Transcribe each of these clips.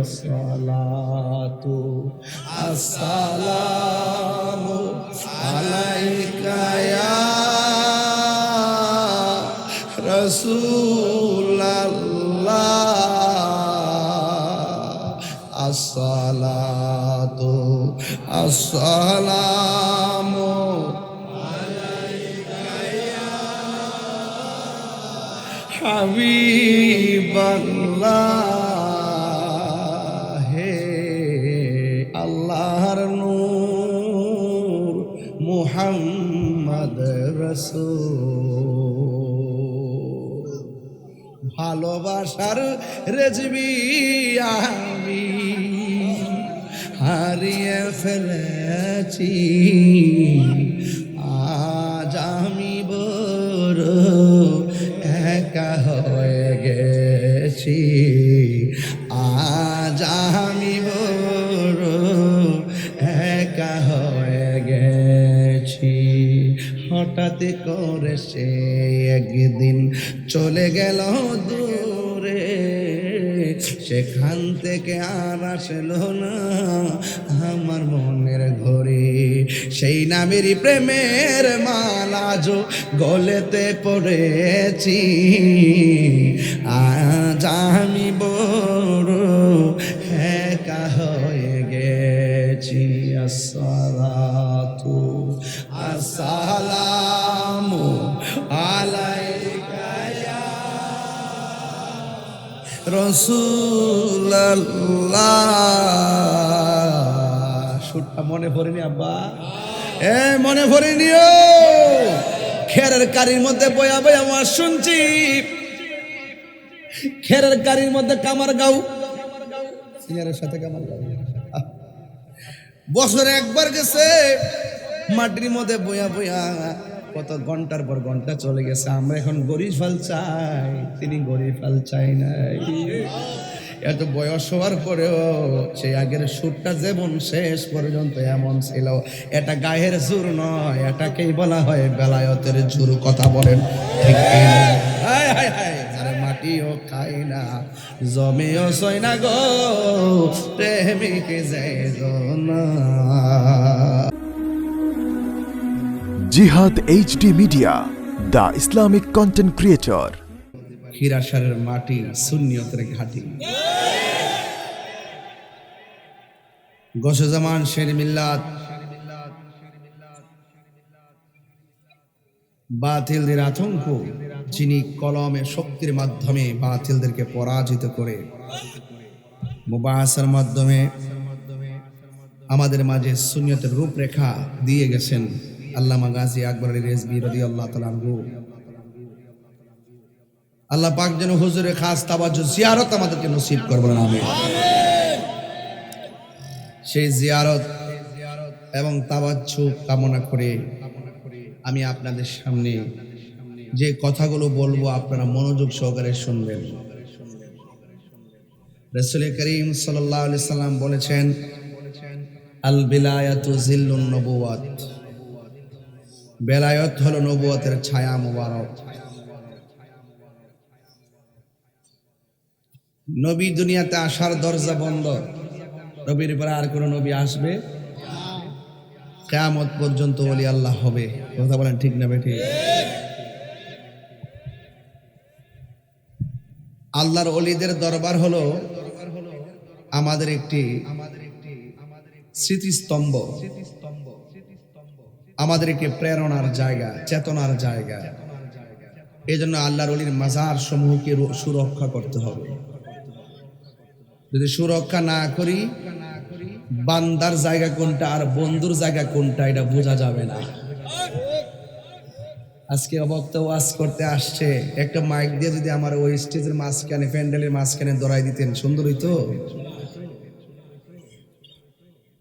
আসসালাতু আসসালামু আলাইকা ইয়া রাসূলাল্লাহ আসসালাতু আসসালামু হাবিবাল্লাহ হে আল্লাহর নূর মুহাম্মদ রাসূল ভালোবাসার রেজবি আমি হারিয়ে ফেলেছি আজ আমি বড় একা হয়ে গেছি আজ আমি বড় একা হয়ে গেছি হঠাৎ করে সে একদিন চলে গেল দূরে সেখান থেকে আর আসলো না আমার মনের ঘরে সেই নামেরই প্রেমের মালা যো গলেতে পড়েছি আজ আমি বড় একা হয়ে গেছি আসসালাতু আসসালামু আলাইকা ইয়া রাসূলুল্লাহ সুরটা মনে পড়েনি আব্বা মনে পড়েনিও খেরের কারির মধ্যে বয়া বয়া আমার শুনছি খেরের কারির মধ্যে কামার গাও সিঙ্গারের সাথে কামার গাও বছরে একবার গেছে মাটির মধ্যে বয়া বয়া কত ঘন্টার পর ঘন্টা চলে গেছে আমরা এখন গরিব ফাল চাই তিনি গরিব ফাল চাই নাই এত বয়স হওয়ার পরেও সেই আগের সুরটা যেমন শেষ পর্যন্ত এমন ছিল এটা গায়ের জোর নয় এটাকেই বলা হয় বেলায়েতের জোর কথা বলেন ঠিক হায় হায় হায় আরে মাটিও খাই না জমিও সয় না গো প্রেমিক না জিহাদ HD media, the Islamic content creator. হিরাশারের মাটি সুন্নিয়তের ঘাটি গৌসুজ্জামান শের মিল্লাত বাতিলদের আতঙ্ক যিনি কলমে শক্তির মাধ্যমে বাতিলদেরকে পরাজিত করে মুবাহাসার মাধ্যমে আমাদের মাঝে সুন্নিয়তের রূপরেখা দিয়ে গেছেন আল্লামা গাজী আকবর আলী রেজভী রাদিয়াল্লাহু তাআলা আনহু আল্লাহ পাক যেন হুজুরের খাস তাওয়াজ্জুহ জিয়ারত আমাদেরকে নসিব করবেন আমিন সেই জিয়ারত এবং তাওয়াজ্জুহ কামনা করে আমি আপনাদের সামনে যে কথাগুলো বলবো আপনারা মনোযোগ সহকারে শুনবেন রাসূল করিম সাল্লাল্লাহু আলাইহি সাল্লাম বলেছেন আল বিলায়াতু জিল্লুন নবুওয়াত বেলায়েত হলো নবুয়তের ছায়া মুবারক নবী দুনিয়াতে আসার দরজা বন্ধ নবীর পরে আর কোন নবী আসবে কিয়ামত পর্যন্ত ওলি আল্লাহ হবে কথা বলেন ঠিক না বেঠিক আল্লাহর ওলিদের দরবার হলো আমাদের একটি স্মৃতিস্তম্ভ আমাদেরকে প্রেরণার জায়গা চেতনার জায়গা এজন্য আল্লাহর ওলির মাজার সমূহকে সুরক্ষা করতে হবে যদি সুরক্ষা না করি বান্দার জায়গা কোনটা আর বন্ধুর জায়গা কোনটা এটা বোঝা যাবে না আজকে বক্তা ওয়াজ করতে আসছে একটা মাইক দিয়ে যদি আমার ওই স্টেজের মাঝখানে প্যান্ডেলের মাঝখানে দড়াই দিতেন সুন্দর হইতো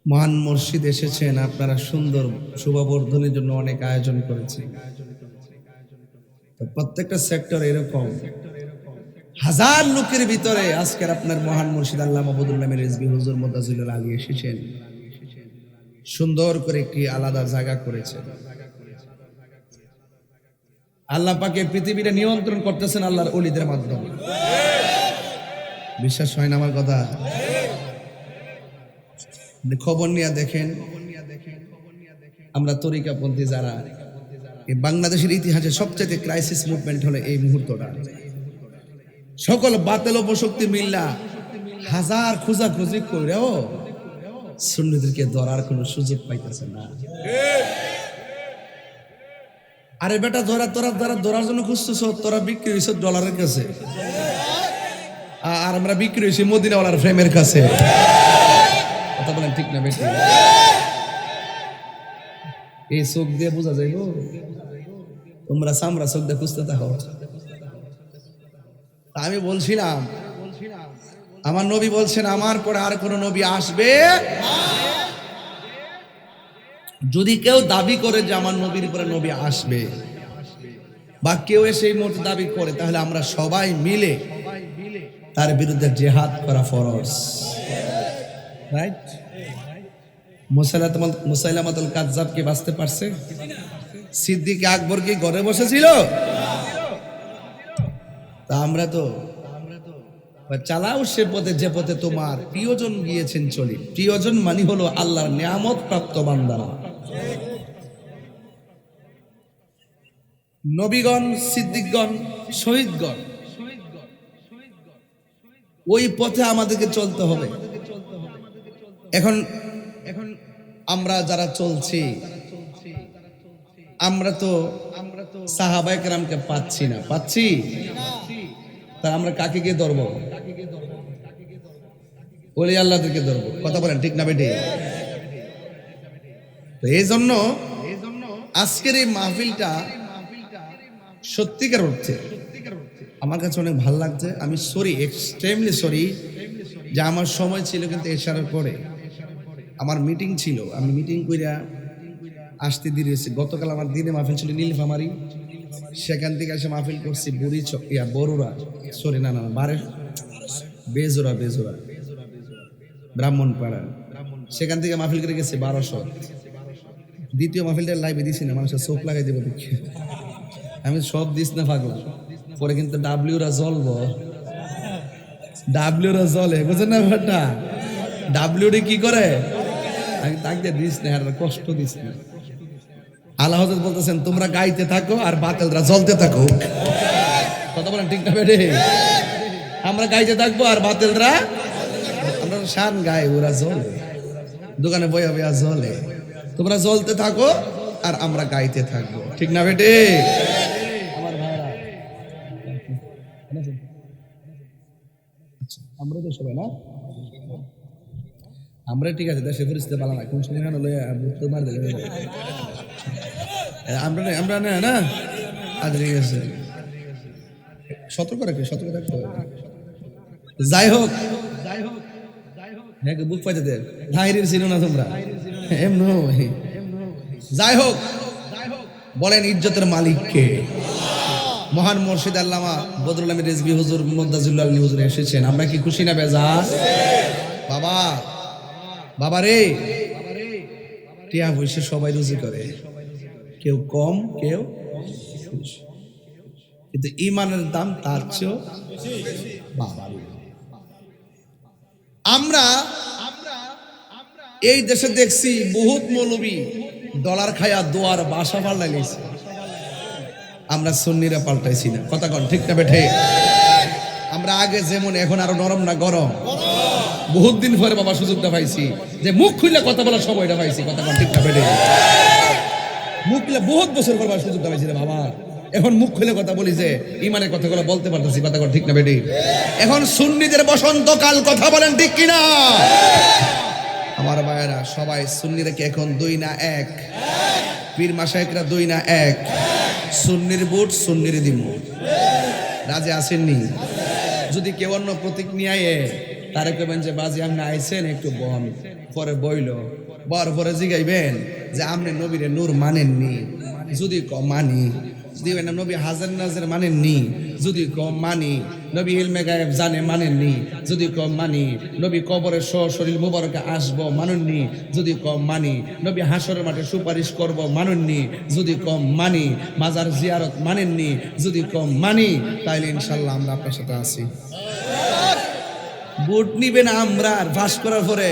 মহান মুর্শিদ এসেছেন আপনারা সুন্দর শুভবর্ধনের জন্য অনেক আয়োজন করেছেন তো প্রত্যেকটা সেক্টর এরকম হাজার লোকের ভিতরে আজকের আপনার মহান মুর্শিদ আল্লামা বদরুল আমিন রিজভী হুজুর মুদাজ্জিলুল আলী এসেছেন সুন্দর করে একটি আলাদা জায়গা করেছেন আল্লাহ পাকে পৃথিবীটা নিয়ন্ত্রণ করতেছেন আল্লাহর ওলিদের মাধ্যমে বিশ্বাস হয় না আমার কথা খবর নিয়ে দেখেন, আমরা তরিকাপন্থী যারা, এই বাংলাদেশের ইতিহাসে সবচেয়ে ক্রাইসিস মুভমেন্ট হলো এই মুহূর্তটা। সকল বাতিল উপশক্তি মিল্লা হাজার খোঁজাখুঁজি করেও সুন্নিদেরকে ধরার কোনো সুযোগ পাইতেছে না। আরে বেটা, ধরার জন্য খুঁজতেছ, তোরা বিক্রি হয়েছে ডলারের কাছে, আর আমরা বিক্রি হয়েছি মদিনাওয়ালার ফ্রেমের কাছে। কথা বলেন ঠিক না বেশি? এই চোখ দিয়ে বোঝা যাইব, তোমরা সামরা চোখ দিয়ে খুঁজতে থাকো। আমি বলছিলাম, আমার নবী বলছেন আমার পরে আর কোন নবী আসবে, যদি কেউ দাবি করে যে আমার নবীর পরে নবী আসবে, বা কেউ সেই মুহূর্তে দাবি করে, তাহলে আমরা সবাই মিলে তার বিরুদ্ধে জিহাদ করা ফরজ। রাইট? মুসাইলামাতুল কাযযাব কি বাঁচতে পারছে? সিদ্দিক আকবর কি ঘরে বসেছিল? তা আমরা তো চালাও সে পথে যে পথে তোমার প্রিয়জন গিয়েছেন চলি। প্রিয়জন মানে হলো আল্লাহর নিয়ামত প্রাপ্ত বান্দারা। নবীগণ, সিদ্দিকগণ, শহীদগণ, ওই পথে আমাদেরকে চলতে হবে। এখন আমরা যারা চলছি, আমরা তো সাহাবায়ে কেরামকে পাচ্ছি না। পাচ্ছি? তা আমরা কাকে গিয়ে ধরবো? ওলি আল্লাহদেরকে ধরবো। কথা বলেন ঠিক না বেটি? তো এই জন্য আজকের এই মাহফিলটা সত্যিকার অর্থে আমার কাছে অনেক ভালো লাগছে। আমি সরি, এক্সট্রিমলি সরি যে আমার সময় ছিল কিন্তু এশারের পরে আমার মিটিং ছিল, আমি মিটিং কইরা আসতে দেরি হয়েছে। গতকাল আমার দিনে মাহফিল ছিল নীলফামারী, সেখান থেকে এসে মাহফিল করছি বরুড়া, সরি না বেজোরা ব্রাহ্মণপাড়া, সেখান থেকে মাহফিল করে গেছি 1200। দ্বিতীয় মাহফিলটা লাইভে দিছি না, মানুষের চোখ লাগাই দেবো দেখে আমি সব দিস না পাগলা, পরে কিন্তু ডাব্লিউরা জ্বলবো, ডাব্লিউরা জ্বলে, বুঝেন না ব্যাপারটা? ডাব্লিউডি কি করে? আমি তাকে দিস না, কষ্ট দিস না। আল্লাহ হযরত বলতেছেন তোমরা গাইতে থাকো আর বাতিলরা জ্বলতে থাকো। কথা বলেন ঠিক না বেটে? আমরা গাইতে থাকবো আর বাতিলরা, আমরা শান গাই, ওরা জ্বলে, দোকানে বইয়া বইয়া জ্বলে। তোমরা জ্বলতে থাকো আর আমরা গাইতে থাকবো। ঠিক না বেটে? আমার ভাইরা, আমরা তো সবাই না, আমরা ঠিক আছে, দেশে পরিস্থিতি ভালো না, কোন সময় মার দিলে আমরা না আচ্ছা ঠিক আছে, সতর্ক থাকতে হবে। যাই হোক, হ্যাঁ বুক পাইতে দেন, হাইরের ছিল না তোমরা এমনি। যাই হোক, বলেন ইজ্জতের মালিক কে? মহান মুর্শিদ আল্লামা বদরুল আমিন রিজভী হুজুর মুদাজ্জিলুল আলী হুজুর এসেছেন। আমরা কি খুশি না বেজার? বাবা রে, টিয়া পয়সা সবাই রুজি করে, কেউ কম কেউ বেশি, কিন্তু ইমানের দাম তার চেয়েও বাবা। আমরা এই দেশে দেখছি বহুত মৌলবী ডলার খায়া দোয়ার বাসা পাল্টাই গেছে, আমরা সুন্নিরা পাল্টাইছি না। কথা কন ঠিক না বেঠে? আমরা আগে যেমন, এখন আরো নরম না গরম? বহুত দিন পরে বাবা সুযোগটা পাইছি যে মুখ খুললে কথা বলার সময়টা পাইছি। কথা কন ঠিক না বেঠে? মুখ খুলে বহুত বছর পর সুযোগটা পাইছি রে বাবা, এখন মুখ খুলে কথা বলি যে ইমানের কথাগুলো বলতে পারতেছি। কথা কন ঠিক না বেঠে? এখন সুন্নিদের বসন্তকাল, কথা বলেন ঠিক কিনা? আমার ভাইয়েরা সবাই সুন্নিরা কি এখন 2 না 1? পীর মাশায়েখরা 2 না 1? সুন্নির বুট সুন্নির দিমু, রাজি আসেননি? যদি কেউ অন্য প্রতীক নিয়ে আয়ে তারে কবেন যে বাজি আপনি আইছেন একটু বন, পরে বইল বর পরে জিগাইবেন যে আপনি নবীরে নূর মানেননি, যদি কম মানি, দিবেন না নবী হাজার নাজের মানেননি, যদি কম মানি, নবী ইলমে গায়েব জানে মানেননি, যদি কম মানি, নবী কবরের শরীর মুবারকে আসবো মানেননি, যদি কম মানি, নবী হাসরের মাঠে সুপারিশ করব মানেননি, যদি কম মানি, মাজার জিয়ারত মানেননি, যদি কম মানি, তাইলে ইনশাল্লাহ আমরা আপনার সাথে আছি। বুট নিবেন আমরা, আর ফাঁস করার পরে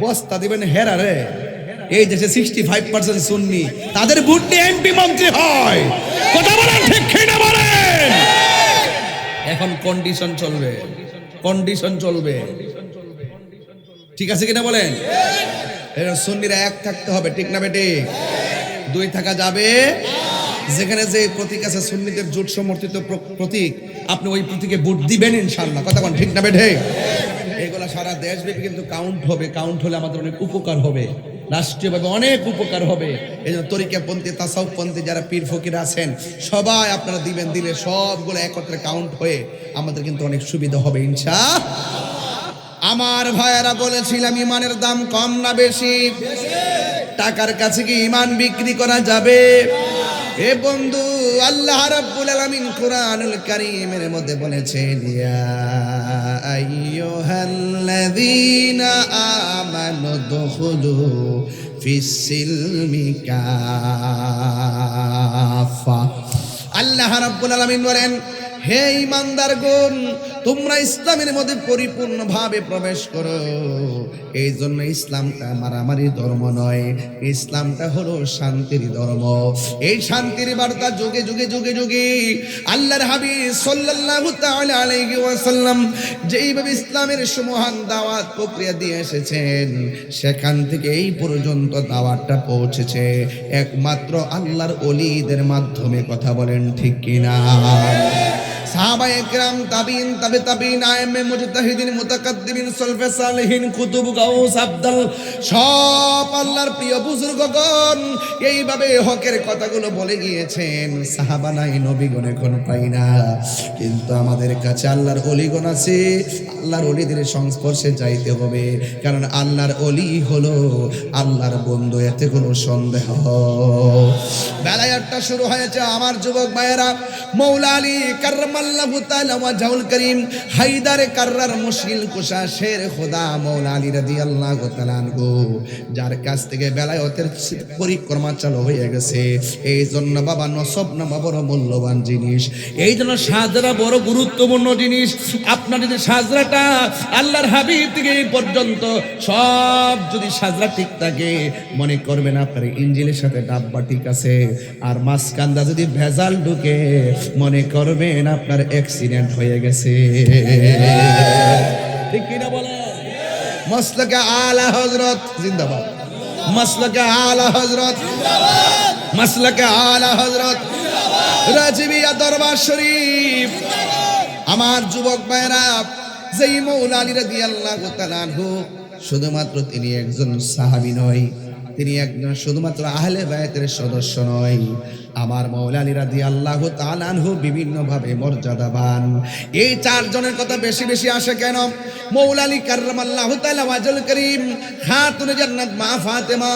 বস্তা দিবেন হেরারে। এই দেশে 65% সুন্নি, তাদের ভোট দিয়ে এমপি মন্ত্রী হয়। কথা বলেন ঠিক কিনা বলেন? এখন কন্ডিশন চলবে, কন্ডিশন চলবে, ঠিক আছে কিনা বলেন? এরা সুন্নিরা এক থাকতে হবে, ঠিক না বেটি? দুই থাকা যাবে। যেখানে যে প্রতীক আছে সুন্নিদের জোট সমর্থিত প্রতীক, আপনি ওই প্রতীকে ভোট দিবেন ইনশাআল্লাহ। কথা বলেন ঠিক না বেটি? এগুলা সারা দেশব্যাপী কিন্তু কাউন্ট হবে। কাউন্ট হলে আমাদের অনেক উপকার হবে, রাষ্ট্রীয়ভাবে অনেক উপকার হবে। এই জন্য তরিকাপন্থী, তাসাউফপন্থী যারা পীর ফকির আছেন সবাই আপনারা দিবেন। দিলে সবগুলো একত্রে কাউন্ট হয়ে আমাদের কিন্তু অনেক সুবিধা হবে ইনশাআল্লাহ। আমার ভাইয়েরা, বলেছিলাম ইমানের দাম কম না বেশি? টাকার কাছে কি ইমান বিক্রি করা যাবে? এ বন্ধু, আল্লাহ রাব্বুল আলামিন কুরআনুল কারীমের মধ্যে বলেছেন, ইয়া আইয়ুহাল্লাযীনা আমানু দুখুলু ফিস-সিলমি কাফা। আল্লাহ রাব্বুল আলামিন বলেন, হে ঈমানদারগণ, তোমরা ইসলামের মধ্যে পরিপূর্ণভাবে প্রবেশ করো। এই জন্য ইসলামটা মারামারি ধর্ম নয়, ইসলামটা হলো শান্তির ধর্ম। এই শান্তির বার্তা যুগে যুগে যুগে যুগে আল্লাহর হাবিব সাল্লাল্লাহু তাআলা আলাইহি ওয়াসাল্লাম যেইভাবে ইসলামের সমহান দাওয়াত প্রক্রিয়া দিয়ে এসেছেন, সেখান থেকে এই পর্যন্ত দাওয়াতটা পৌঁছেছে একমাত্র আল্লাহর ওলিদের মাধ্যমে। কথা বলেন ঠিক কিনা? সাহাবায়ে কেরাম, তাবিঈন, তাবে তাবিঈন, আইম্মে মুজতাহিদিন, মুতাকাদ্দিমিন, সলফে সালেহিন, কুতুব, গাউস, আবদাল, সব আল্লাহর প্রিয় বুজুর্গগণ এইভাবে হকের কথাগুলো বলে গিয়েছেন। সাহাবা নাই, নবীগণ এখন পাই না, কিন্তু আমাদের কাছে আল্লাহর ওলিগণ আছে। আল্লাহর ওলিদের সংস্পর্শে যাইতে হবে, কারণ আল্লাহর ওলি হলো আল্লাহর বন্ধু, এতে কোনো সন্দেহ। বেলায়াতটা শুরু হয়েছে আমার যুবক ভাইয়েরা। মৌলা আলী কাররামাল্লাহু তাআলা ওয়াজহুল করিম, হায়দারে কাররার মুশকিল কুশা শের খোদা মৌলা আলী রাদিয়াল্লাহু তাআলা আনহু, যার কাছ থেকে বেলায়েতের পরিক্রমা চালু হয়ে গেছে। এই জন্য বাবা নসব নামা বড় মূল্যবান জিনিস, এই জন্য সাজরা বড় গুরুত্বপূর্ণ জিনিস। আপনার যদি সাজরাটা আল্লাহর হাবিব থেকে এই পর্যন্ত সব যদি সাজরা ঠিক থাকে, মনে করবেন আপনার ইঞ্জিনের সাথে ডাব্বা ঠিক আছে। আর মাঝখানটা যদি ভেজাল ঢুকে, মনে করবেন আপনার অ্যাক্সিডেন্ট হয়ে গেছে। ঠিক কিনা বলে? মাসলাকে আলা হযরত জিন্দাবাদ, মাসলাকে আলা হযরত জিন্দাবাদ, মাসলাকে আলা হযরত রাজিবিয়া দরবার শরীফ। আমার যুবক ভাইরা, যেই মৌলা আলী রাদিয়াল্লাহু তাআলা আনহু, শুধুমাত্র তিনি একজন সাহাবী নয়, তিনি একজন শুধুমাত্র আহলে বায়াতের সদস্য নয়। আমার মৌলা আলী রাদিয়াল্লাহু তাআলা আনহু বিভিন্নভাবে মর্যাদাবান। এই চারজনের কথা বেশি বেশি আসে কেন? মৌলা আলী কাররামাল্লাহু তাআলা ওয়াজহুল করিম, খাতুনে জান্নাত মা ফাতেমা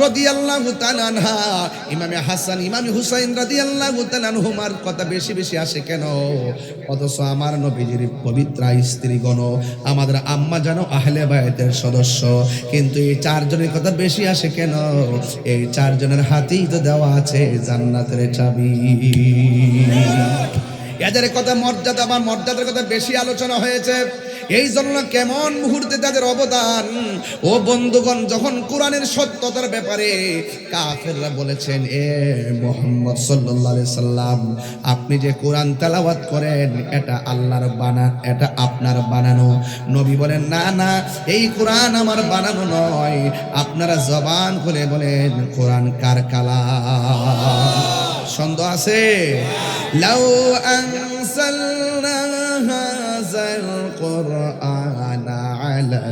রাদিয়াল্লাহু তাআলা আনহা, ইমামে হাসান, ইমামে হুসাইন রাদিয়াল্লাহু তাআলা আনহুমার কথা বেশি বেশি আসে কেন? অথচ আমার নবীজির পবিত্র স্ত্রীগণ, আমাদের আম্মা জানো আহলে বায়াতের সদস্য, কিন্তু এই চারজনের কথা বেশি আসে কেন? এই চারজনের হাতেই তো দেওয়া আছে জান্নাতের চাবি। এদের কথা মর্যাদা বা মর্যাদার কথা বেশি আলোচনা হয়েছে। এই জন্য কেমন মুহূর্তে তাদের অবদান। ও বন্ধুগণ, যখন কোরআনের সত্যতার ব্যাপারে কাফেররা বলেছেন, এ মুহাম্মদ সাল্লাল্লাহু আলাইহি সাল্লাম, আপনি যে কোরআন তেলাওয়াত করেন এটা আল্লাহর বানান, এটা আপনার বানানো। নবী বলেন, না না, এই কোরআন আমার বানানো নয়। আপনারা জবান খুলে বলেন, কোরআন কার কালাম? সন্দেহ আছে? লাউ আনসালনা হাযাল কুরআনা আলা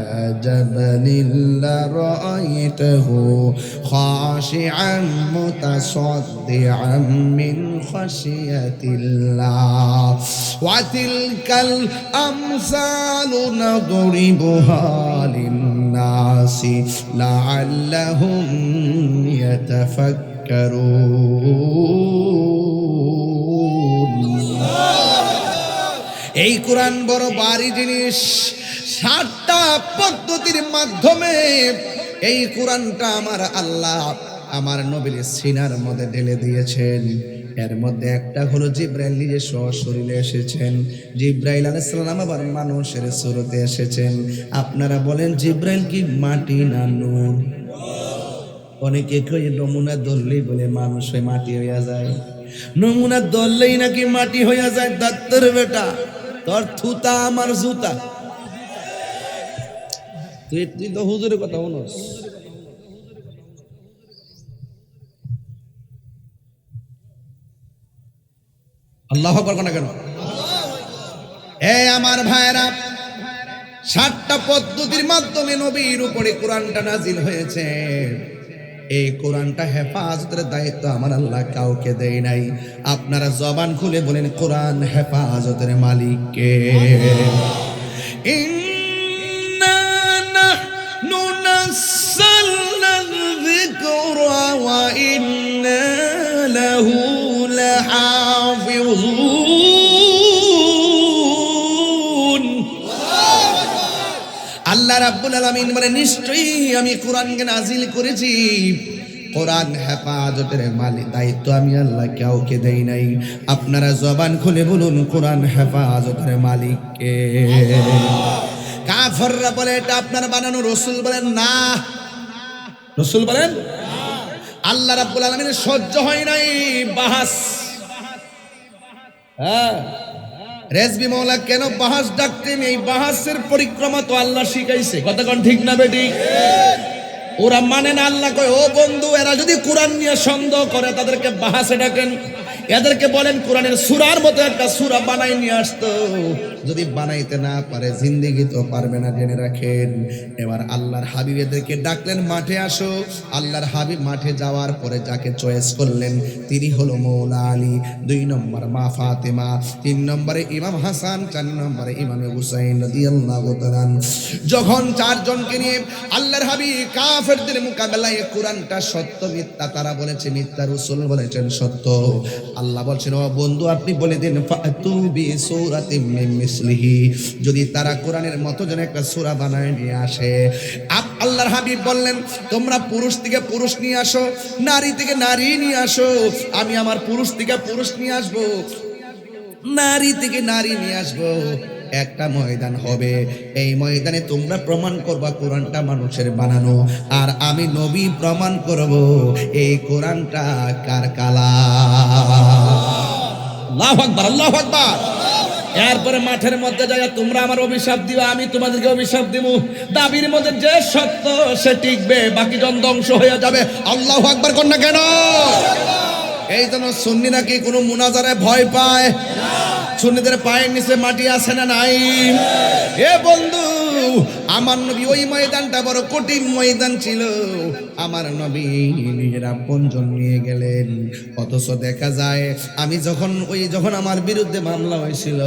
জাবালিন লারাআইতাহু খাশিআন মুতাসাদ্দিআন মিন খাশিয়াতিল্লাহ ওয়া তিলকাল আমসালু নাদরিবুহা লিন-নাসি লাআল্লাহুম ইয়াতাফাক্কারুন। এই কোরআন বড় ভারী জিনিস। 7টা পদ্ধতির মাধ্যমে এই কোরআনটা আমার আল্লাহ আমার নবীর সিনার মধ্যে ঢেলে দিয়েছেন। এর মধ্যে একটা হলো জিব্রাইল নিজে সশরীরে এসেছেন। জিব্রাইল আলাইহিস সালাম আবার মানুষের সুরতে এসেছেন। আপনারা বলেন জিব্রাইল কি মাটি না নূর? অনেকে কই নমুনা ধরলেই বলে মানুষ হয়ে মাটি হইয়া যায়, নমুনা ধরলেই নাকি মাটি হইয়া যায়। দত্তর বেটা, তোর থুতা আমার জুতা। তুই তো হুজুরের কথা বলস। আল্লাহু আকবার কোন কেন? আমার ভাইরা, 7টা পদ্ধতির মাধ্যমে নবীর উপরে কোরআনটা নাজিল হয়েছে। এই কোরআনটা হেফাজতের দায়িত্ব আমার আল্লাহ কাউকে দেয় নাই। আপনারা জবান খুলে বলেন কোরআন হেফাজতের মালিক কে? ইন্না নাহনু নাযালনা যিকরা ওয়া ইন্না লাহু লাহাফিজুন। আল্লাহ রাব্বুল আলামিন বলে নিশ্চয়ই আমি কোরআনকে নাজিল করেছি। কোরআন হেফাজতের মালিক দায়িত্ব আমি আল্লাহ কাউকে দেই নাই। আপনারা জবান খুলে বলুন কোরআন হেফাজতের মালিক কে? কাফেররা বলে এটা আপনার বানানো। রাসূল বলেন না, রাসূল বলেন আল্লাহ রাব্বুল আলামিনের সহ্য হয় নাই বাহাস। রেজবি মওলা কেন বাহাস ডাকতেন? এই বাহাসের পরিক্রমা তো আল্লাহ শিখাইছে। কতক্ষণ ঠিক না বেটি? ওরা মানে না। আল্লাহ কয় ও বন্ধু, এরা যদি কোরআন নিয়ে সন্দেহ করে তাদেরকে বাহাসে ডাকেন। এদেরকে বলেন কোরআনের সূরার মতো একটা সূরা বানাই নিয়ে আসতো। যদি বানাইতে না পারে জিন্দেগি তো পারবে না, জেনে রাখেন। এবার আল্লাহর হাবিব এদেরকে ডাকলেন মাঠে আসো। আল্লাহর হাবিব মাঠে যাওয়ার পরে যাকে চয়েস করলেন তিনি হলো মৌলা আলী, 2 নম্বর মা ফাতেমা, 3 নম্বরে ইমাম হাসান, 4 নম্বরে ইমাম হুসাইন রাদিয়াল্লাহু তাআলা। যখন 4 জনকে নিয়ে আল্লাহর হাবিব কাফেরদের মোকাবেলায় কোরআনটা সত্য মিথ্যা তারা বলেছে মিথ্যা, রাসূল বলেছেন সত্য। আল্লাহ বলছেন ও বন্ধু আপনি বলে দিন ফাতু বি সূরাতিম মিন মিসলিহি, যদি তারা কোরআনের মতো যেন একটা সূরা বানায় নিয়ে আসে। আল্লাহর হাবিব বললেন তোমরা পুরুষ থেকে পুরুষ নিয়ে আসো, নারী থেকে নারী নিয়ে আসো। আমি আমার পুরুষ থেকে পুরুষ নিয়ে আসবো, নারী থেকে নারী নিয়ে আসবো। একটা ময়দান হবে, এই ময়দানে তোমরা প্রমাণ করবা কোরআনটা মানুষের বানানো, আর আমি নবী প্রমাণ করব এই কোরআনটা কার কালাম। আল্লাহু আকবার, আল্লাহু আকবার। এরপরে মাঠের মধ্যে যায় তোমরা আমার অভিশাপ দিবা, আমি তোমাদেরকে অভিশাপ দিব। দাবির মধ্যে যে সত্য সে টিকবে, বাকি জন ধ্বংস হয়ে যাবে। আল্লাহু আকবার কোন না কেন? এই জন্য সুন্নি নাকি কোনো মুনাজারায় ভয় পায়? সুন্নিদের পায়ের নিচে মাটি আছে না নাই? এ বন্ধু, আমার নবী ওই ময়দানটা বড় কঠিন ময়দান ছিল। আমার নবী নিজের আপনজন নিয়ে গেলেন। অথচ দেখা যায় আমি যখন আমার বিরুদ্ধে মামলা হয়েছিল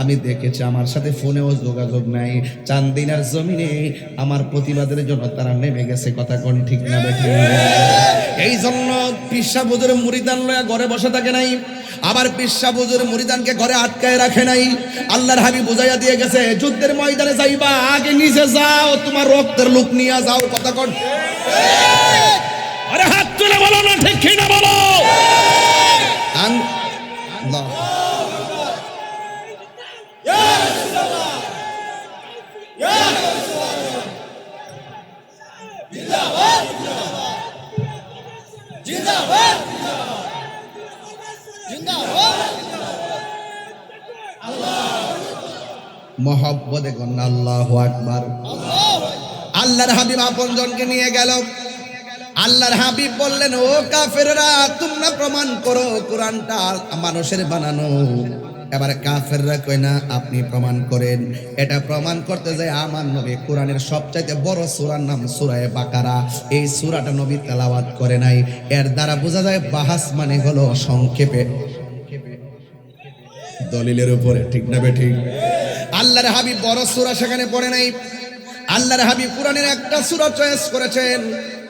আমি দেখেছি আমার সাথে ফোনেও যোগাযোগ নাই। চান্দিনার জমিনে আমার প্রতিবাদের জন্য তারা নেমে গেছে। কথা কোন ঠিক না বেঠিক? এই জন্য পিসা বুজুর মুরিদান লয়া ঘরে বসে থাকে নাই, আবার পিসা বুজুর মুরিদানকে ঘরে আটকায় রাখে নাই। আল্লাহর হাবিব বুঝাইয়া দিয়ে গেছে যুদ্ধের ময়দানে যাইবা আগে নিজে যাও, তোমার রক্তের লোক নিয়ে যাও। কথা কোন? আরে হাত তুলে বলো না ঠিক কি না বলো? আল্লাহ মহব্বতে কন্যা আল্লাহু আকবার। আল্লাহর হাবিব আপন জনকে নিয়ে গেল। আল্লাহর হাবিব বললেন ও কাফেররা তোমরা প্রমাণ করো কোরআনটা মানুষের বানানো। এবার কাফেররা কয় না আপনি প্রমাণ করেন। এটা প্রমাণ করতে যায় আমার নবী কোরআনের সবচাইতে বড় সূরার নাম সূরা বাকারা, এই সূরাটা নবী তেলাওয়াত করে নাই। এর দ্বারা বোঝা যায় বাহাস মানে হলো সংক্ষেপে দলিলের উপরে। ঠিক না বেঠিক? আল্লাহর হাবিব বড় সূরা সেখানে পড়ে নাই। আল্লাহর হাবিব কোরআনের একটা সূরা চয়েস করেছেন,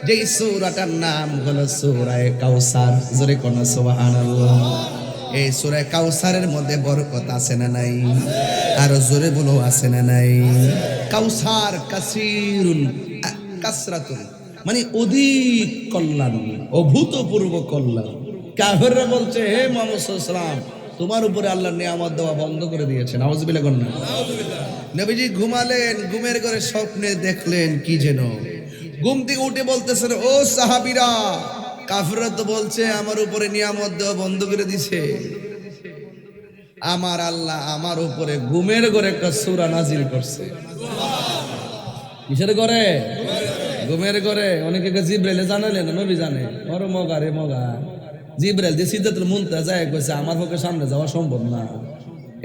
যেই সূরাটার নাম হলো সূরা কাউসার। জোরে কোন সুবহানাল্লাহ। এই সূরা কাউসারের মধ্যে বরকত আছে না নাই? আর জোরে বলো আছে না নাই? কাউসার কাসিরুন কাসরাতুন মানে অধিক কল্যাণ, অভূতপূর্ব কল্যাণ। কাফেররা বলছে, হে মুহাম্মদ সাল্লাল্লাহু আলাইহি ওয়াসাল্লাম, তোমার উপরে আল্লাহর নিয়ামত দেওয়া বন্ধ করে দিয়েছেন। নাউযুবিল্লাহ বলেন না। নবীজি ঘুমালেন, ঘুমের ঘরে স্বপ্নে দেখলেন কি যেন। ঘুম থেকে উঠে বলতেছেন, ও সাহাবীরা, কাফেররা তো বলছে আমার উপরে নিয়ামত দেওয়া বন্ধ করে দিছে। আমার আল্লাহ আমার উপরে ঘুমের ঘরে একটা সূরা নাজিল করছে। কিসের ঘরে? ঘুমের ঘরে। অনেকে জিব্রাইলে জানালেন, নবী জানে। ওর মগা রে মগা, জিব্রাইল যে সিদরাতুল মুনতাহা যায় কইছে আমার পক্ষে সামনে যাওয়া সম্ভব না।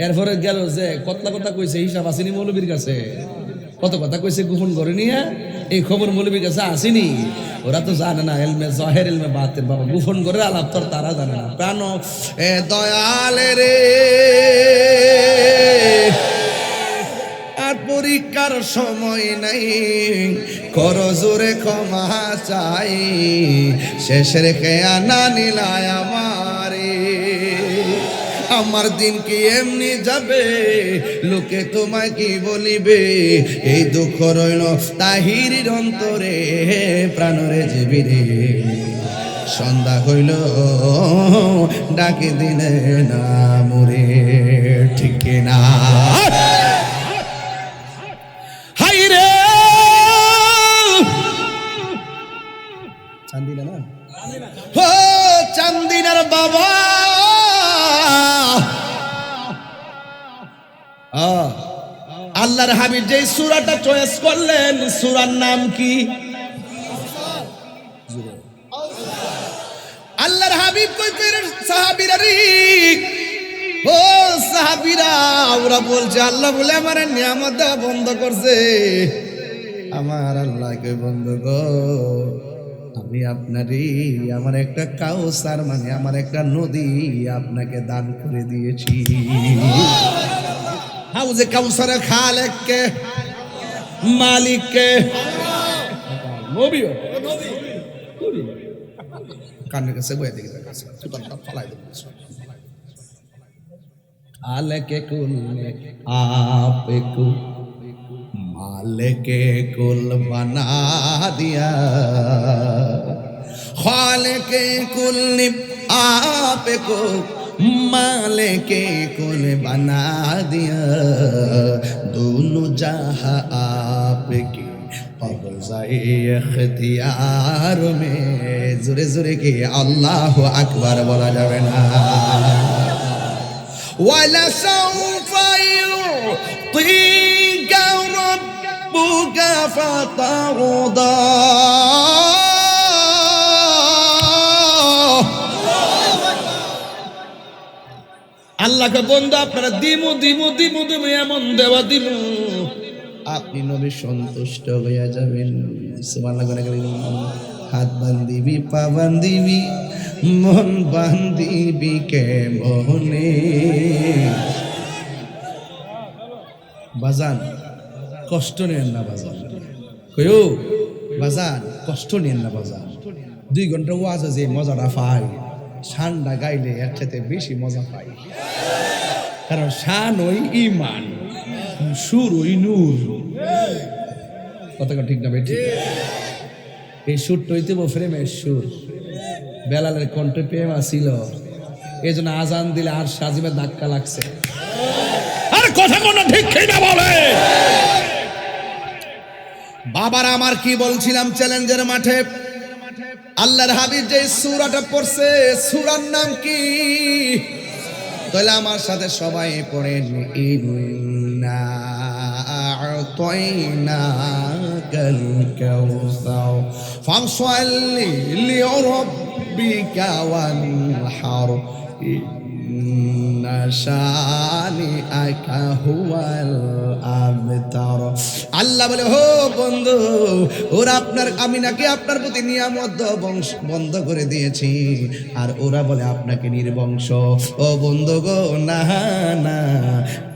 এরপরে গেল যে কতলা কথা কইছে, হিসাব আসেনি মৌলবীর কাছে। কত কথা কইছে গোপন করে নিয়ে, এই খবর মৌলবীর কাছে আসেনি। ওরা তো জানে না এলমে জাহের এলমে বাতের, বাবা গোপন করে আলাপ তো তারা জানে না। প্রাণ এ দয়ালে রে, আর পরীক্ষার সময় নাই, কর জোরে ক্ষমা চাই, শেষের খেয়ানা নিলায় আমারে। আমার দিন কি এমনি যাবে, লোকে তোমায় কি বলিবে, এই দুঃখ রইল তাহিরির অন্তরে, প্রাণরে জীবিরে। সন্ধ্যা হইল ডাকে দিলে না মরে, ঠিক না? হাই রে চান্দিনা না, ও চান্দিনার বাবা, আল্লাহর হাবিব যে সূরাটা চয়েস করলেন, সূরার নাম কি? আল্লাহর হাবিব কইতেন সাহাবীরা রে, ও সাহাবীরা, ওরা বলছে আল্লাহ বলে আমার নিয়ামত দেওয়া বন্ধ করছে। আমার আল্লাহকে বন্ধ গো, আমি আপনারই আমার একটা কাউসার, মানে আমার একটা নদী আপনাকে দান করে দিয়েছি। হাউজে কাউসারের খালেক কে? মালিক কে? নবীও কানের কাছে বয়ে দেখি, ফালাই দেবো। খালেকে কুল ने आपको मालिके कुल बना दिया, खालिके कुल ने आपको मालिके कुल बना दिया, दोनों जहां आपकी कब्ज़े इख्तियार में। जोरे जोरे के अल्लाहु अकबर बोला जावे ना। ولسوف يعطيك ربك فترضى। আল্লাহকে বন্ধু আপনারা দিমু দিমু দিমু দিমু এমন দেওয়া দিমু, আপনি নবী সন্তুষ্ট হইয়া যাবেন। সুবহানাল্লাহ করে গেলেন। হাত বান্ধিবি, পা বান্ধিবি, মন বান্ধিবি কে মোহনে। বাজান কষ্ট নেন না বাজান, কইও বাজান কষ্ট নেন না বাজান। 2 ঘন্টা ওয়াজে যে মজাটা পাই, শানটা গাইলে এর চাইতে বেশি মজা পাই। কারণ শান ওই ইমান, সুর ওই নূর। কথাটা ঠিক না বেঠিক? এই সুরটা হইতে প্রেমের সুর। বেলালের কণ্ঠে প্রেম আসিল, এই জন্য আজান দিলে আর সাজিমের ধাক্কা লাগছে। আর কথা কোনো ঠিক না বলে। বাবার আমার কি বলছিলাম চ্যালেঞ্জের মাঠে, আল্লাহর হাবিব যে সূরাটা পড়ছে, সূরার নাম কি? তাহলে আমার সাথে সবাই পড়েন, ইন্না আ'তাইনাকাল কাউসার ফাসল্লি লিরাব্বিকা ওয়ানহার ইন্না শানিআকা হুয়াল আবতার। আল্লাহ বলে, হো বন্ধু, ওরা আপনার, আমি নাকি আপনার প্রতি নিয়ামত বন্ধ করে দিয়েছি, আর ওরা বলে আপনাকে নির্বংশ। ও বন্ধু গো, না না,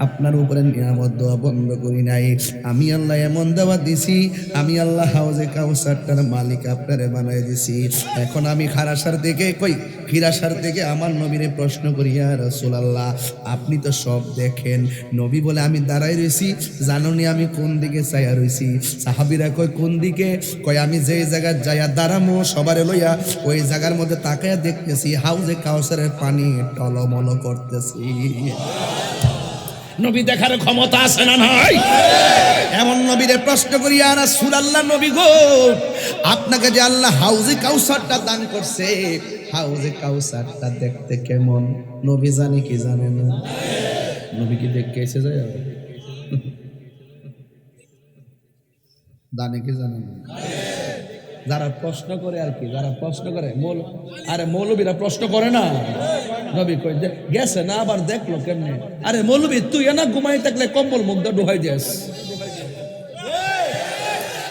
আপনার উপরে নিয়ামত দেওয়া বন্ধ করি নাই। আমি আল্লাহ এমন দেওয়া দিছি, আমি আল্লাহ হাউজে কাউসারটার মালিক আপনারে বানাই দিছি। এখন আমি খারাসার দিকে কই ফিরাসার দিকে আমার নবীরে প্রশ্ন করি, ইয়া রাসূলুল্লাহ, আল্লাহ আপনি তো সব দেখেন। নবী বলে আমি দাঁড়াই রয়েছি, জানোনি আমি কোন দিকে চাইয়া রয়েছি? সাহাবীরা কয় কোন দিকে? কয় আমি যেই জায়গায় যাইয়া দাঁড়ামো সবারে লইয়া ওই জায়গার মধ্যে তাকায়া দেখতেছি হাউজে কাউসারের পানি টলমল করতেছি। নবী দেখার ক্ষমতা আছে না নাই? এমন নবীরে প্রশ্ন করি আর রাসূলুল্লাহ নবী গো, আপনাকে যে আল্লাহ হাউজে কাউসারটা দান করছে, হাউজে কাউসারটা দেখতে কেমন? নবী জানে কি জানে না? নবী কি দেখতে এসে যায়? জানে কি জানে না? যারা প্রশ্ন করে আর কি, যারা প্রশ্ন করে আরে মৌলবীরা প্রশ্ন করে না। নবী কই গেছে না, আবার দেখলো কেমনে? আরে মৌলবী তুই না ঘুমাই থাকলে কম্বল মুখ দিয়ে ডুহাই দিস।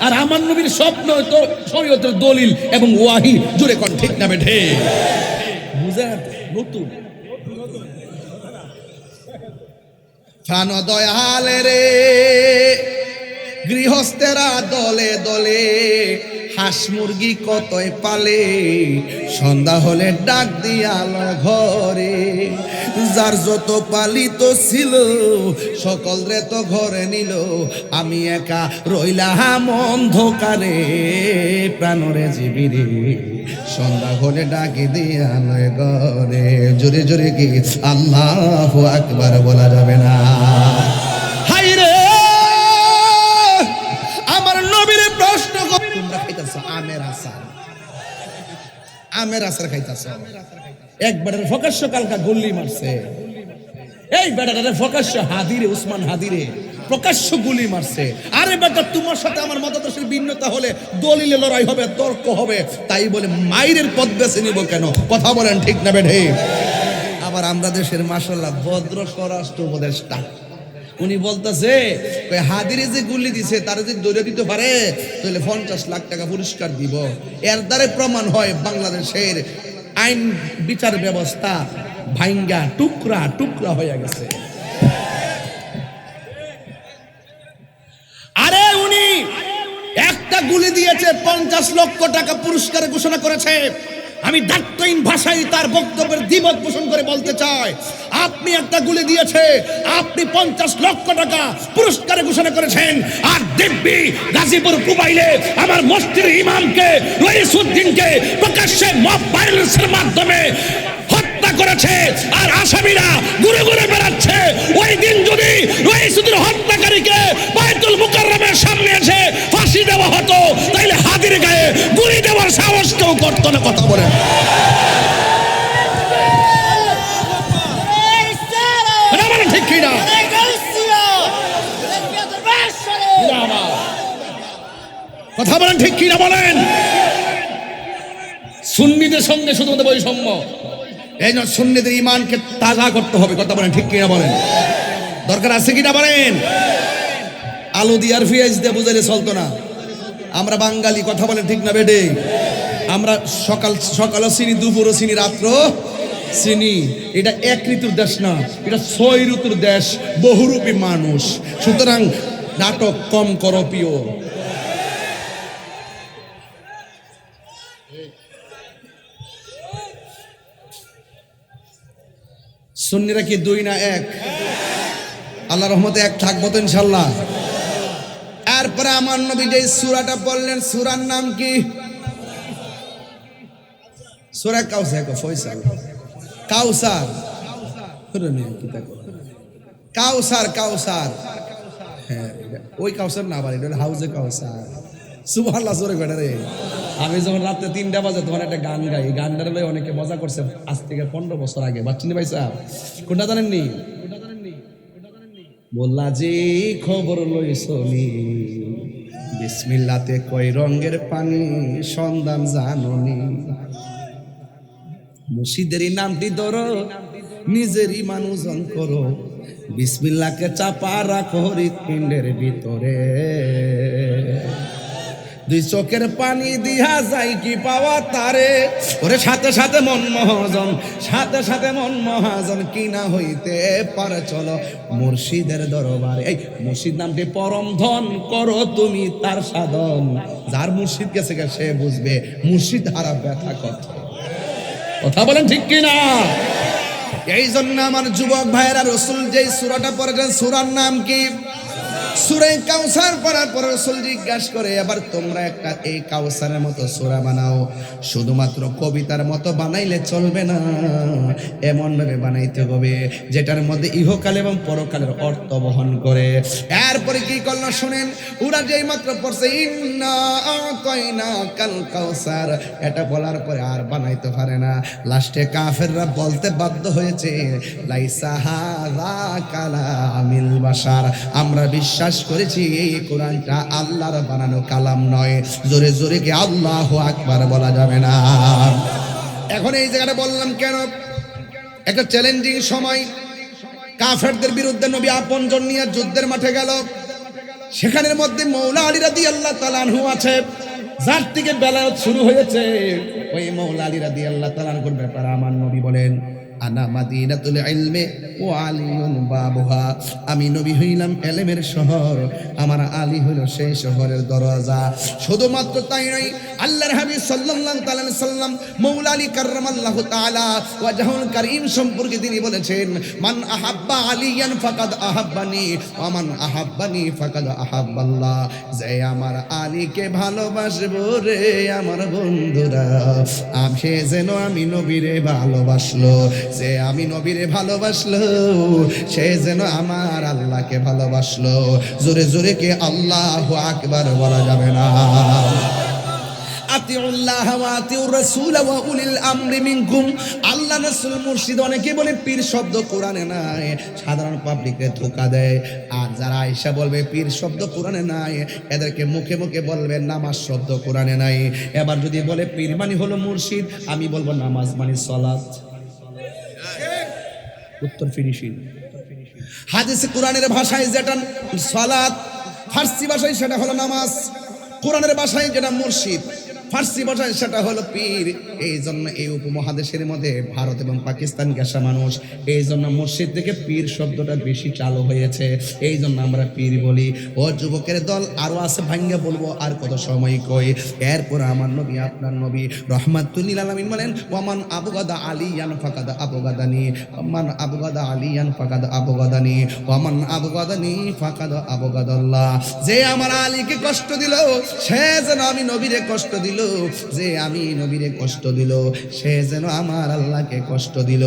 আর আমার নবীর স্বপ্ন তো শরীয়তের দলিল এবং ওয়াহি, জুড়ে কোন ঠিক না বেঠে? বুঝে নতুন প্রাণ দয়ালে রে গৃহস্থেরা দলে দলে হাঁস মুরগি কতই পালে, সন্ধ্যা হলে ডাক দিয়াল ঘরে, যার যত পালিত ছিল সকল রে তো ঘরে নিল, আমি একা রইলাম অন্ধকারে প্রাণরে জীবিরে, সন্ধ্যা হলে ডাকি দিয়াল ঘরে। জোরে জোরে কি আল্লাহু আকবার বলা যাবে না? হাই রে আমার নবীর প্রশ্ন, তোমরা খাইতেছো আমের আচার খাইতেছো। এক বেটার প্রকাশ্য কালকা গুল্লি মারছে, এই বেটারে প্রকাশ্য হাদিরে, উসমান হাদিরে প্রকাশ্য গুলি মারছে। আরে বেটা তোমার সাথে আমার মতাদর্শের ভিন্নতা হলে দলিলে লড়াই হবে, তর্ক হবে, তাই বলে মাইরের পথ বেছে নিব কেন? কথা বলেন ঠিক না বেঠে? আবার আমরা দেশের মাশাআল্লাহ ভদ্র স্বরাষ্ট্র উপদেষ্টা, উনি বলতেছে হাদিরে যে গুলি দিছে তারা যদি দৌড়ে দিতে পারে তাহলে 50 লাখ টাকা পুরস্কার দিব। এর দ্বারা প্রমাণ হয় বাংলাদেশের আইন বিচার ব্যবস্থা ভাঙ্গা টুকরা টুকরা হয়ে গেছে। আরে উনি একটা গুলি দিয়েছে, 50 লক্ষ টাকা পুরস্কার ঘোষণা করেছে। আমি ডাক্তারহীন ভাষায় তার বক্তব্যের দ্বিমত পোষণ করে বলতে চাই, আপনি একটা গুলি দিয়েছে, আপনি 50 লক্ষ টাকা পুরস্কারে ঘোষণা করেছেন, আর দিব্যি গাজীপুর মোবাইলে আমার মসজিদের ইমামকে রইসউদ্দিনকে প্রকাশ্যে মব ভায়োলেন্সের মাধ্যমে হত্যা করেছে, আর আসামিরা ঘুরে ঘুরে বেড়াচ্ছে। ওই দিন যদি রইসউদ্দিন হত্যাকারীকে বাইতুল মুকাররমের সামনে এসে ফাঁসি দেওয়া হতো তাইলে হাদির গায়ে গুলি দেওয়ার সাহস কেউ করতো না। কথা বলেন ঠিক কিনা? কথা বলেন ঠিক কিনা বলেন? সুন্নিদের সঙ্গে শুধুমাত্র বৈষম্য, এই জন্য সুন্নিদের ইমানকে তাজা করতে হবে। কথা বলেন ঠিক কিনা বলেন? দরকার আছে কিনা বলেন? আলু দিয়ে আর পেঁয়াজ দিয়ে বুঝাইলে চলতো না। আমরা বাঙালি, কথা বলেন ঠিক না বেডে? আমরা সকালও চিনি, দুপুরও চিনি, রাত্র চিনি। এটা এক ঋতুর দেশ না, এটা 6 ঋতুর দেশ, বহুরূপী মানুষ। সুতরাং নাটক কম করো প্রিয়। সুন্নিরা কি 2 না 1? আল্লাহর রহমতে 1 থাকবো তো ইনশাল্লাহ। এরপরে আমার নবী যে সূরাটা বললেন, সূরার নাম কি? সূরা কাউসার। ফয়সাল কাউসার, কাউসার কাউসার, হ্যাঁ ওই কাউসার না, আবার এটা হাউজে কাউসার। সুবহানাল্লাহ, জোরে করে রে। আমি যখন রাতে 3টা বাজে তখন একটা গান গাই, গানটার লয়ে অনেকে মজা করছে আজ থেকে 15 বছর আগে। বাচ্চিনি ভাই সাহেব কোনটা জানেননি? বললা যে খবর লইছনি বিসমিল্লাতে কয় রঙের পানি সন্ধান জাননি, মুর্শিদেরই নামটি ধরো নিজেরই মানুষজন করো, বিসমিল্লাহকে চাপা রাখো হৃৎপিণ্ডের ভিতরে, 2 চোখের পানি দিয়া যাই কি পাওয়া তারে, ওরে সাথে সাথে মন মহাজন, সাথে সাথে মন মহাজন, কি না হইতে পারে চলো মুর্শিদের দরবারে। এই মুর্শিদ নামটি পরম ধন, করো তুমি তার সাধন, যার মুর্শিদ গেছে সে বুঝবে মুর্শিদ হারা ব্যথা কত। কথা বলেন ঠিক কিনা? এই জন্য আমার যুবক ভাইয়েরা, রাসূল যেই সূরাটা পড়েছেন সূরার নাম কি? সূরা কাউসার পড়ার পর রাসূল জিজ্ঞাসা করে, এবার তোমরা একটা এই কাউসারের মতো সূরা বানাও। শুধুমাত্র কবিতার মতো বানাইলে চলবে না, এমন ভাবে বানাইতে হবে যেটার মধ্যে ইহকাল এবং পরকালের অর্থ বহন করে। এরপরে কি করলো শুনেন, ওরা যেই মাত্র পড়ছে ইন্না আতাইনা কাল কাউসার, এটা বলার পরে আর বানাইতে পারে না। লাস্টে কাফেররা বলতে বাধ্য হয়েছে, লাইসা হাযা কালামিল বাশার, আমরা বিশ্বাস করেছি এই কোরআনটা আল্লাহর বানানো কালাম নয়। জোরে জোরে কি আল্লাহু আকবার বলা যাবে না? এখন এই জায়গাটা বললাম কেন, একটা চ্যালেঞ্জিং সময়, কাফেরদের বিরুদ্ধে নবী আপনজন নিয়ে যুদ্ধের মাঠে গেল। সেখানের মধ্যে মৌলা আলী রাদিয়াল্লাহু তাআলা আনহু আছে, যার থেকে বেলায়েত শুরু হয়েছে। ওই মৌলা আলী রাদিয়াল্লাহু তাআলা আনহুর ব্যাপারে আমার নবী বলেন, আনা মাদিনাতুল ইলমি ওয়া আলিয়ুন বাবুহা, আমি নবী হইলাম ইলমের শহর, আমার আলী হইল সেই শহরের দরজা। শুধুমাত্র তাই নয়, আল্লাহর হাবিব সাল্লাল্লাহু তাআলা আলাইহি সাল্লাম মৌলা আলী কাররামাল্লাহু তাআলা ওয়াজহুল কারীম সম্পর্কে তিনি বলেছেন, মান আহাব্বা আলিয়ান ফাকাদ আহাব্বানি ওয়া মান আহাব্বানি ফাকাদ আহাব্বাল্লাহ, যে আমার আলীকে ভালোবাসবো রে আমার বন্ধুরা, সে যেন আমি নবীরে ভালোবাসলো, যে আমি নবীরে ভালোবাসলো সে যেন আমার আল্লাহকে ভালোবাসলো। জোরে জোরে কে আল্লাহু আকবার বলা যাবে না? আতিউল্লাহ ওয়া আতিউর রাসূল ওয়া উলিল আমরি মিনকুম, আল্লাহ রাসূল মুর্শিদ অনেকে বলে পীর শব্দ কোরআনে নাই, সাধারণ পাবলিককে ধোঁকা দেয়। আর যারা আয়েশা বলবে পীর শব্দ কোরআনে নাই, এদেরকে মুখে মুখে বলবে নামাজ শব্দ কোরআনে নাই। এবার যদি বলে পীর মানে হলো মুর্শিদ, আমি বলবো নামাজ মানে সালাত। উত্তর ফিনিশিং। হাদিসে কোরআনের ভাষায় যেটা সালাত, ফার্সি ভাষায় সেটা হলো নামাজ। কোরআনের ভাষায় যেটা মুর্শিদ, ফার্সি ভাষায় সেটা হলো পীর। এই জন্য এই উপমহাদেশের মধ্যে ভারত এবং পাকিস্তান গেসা মানুষ, এই জন্য মসজিদ থেকে পীর শব্দটা বেশি চালু হয়েছে, এই জন্য আমরা পীর বলি। ও যুবকের দল, আরো আছে ভাঙ্গা বলবো, আর কত সময় কই। এরপর আমার নবী আপনার নবী রহমাতুল লিল আলামিন বলেন, ওয়ামান আবগাদা আলিয়ান ফাকাদ আবগাদানি, ওয়ামান আবগাদা আলিয়ান ফাকাদ আবগাদানি, ওয়ামান আবগাদানি ফাকাদ আবগাদাল্লাহ, যে আমার আলীকে কষ্ট দিল সে যেন আমি নবীরে কষ্ট দিল, যে আমি নবীরে কষ্ট দিল সে যেন আমার আল্লাহকে কষ্ট দিল।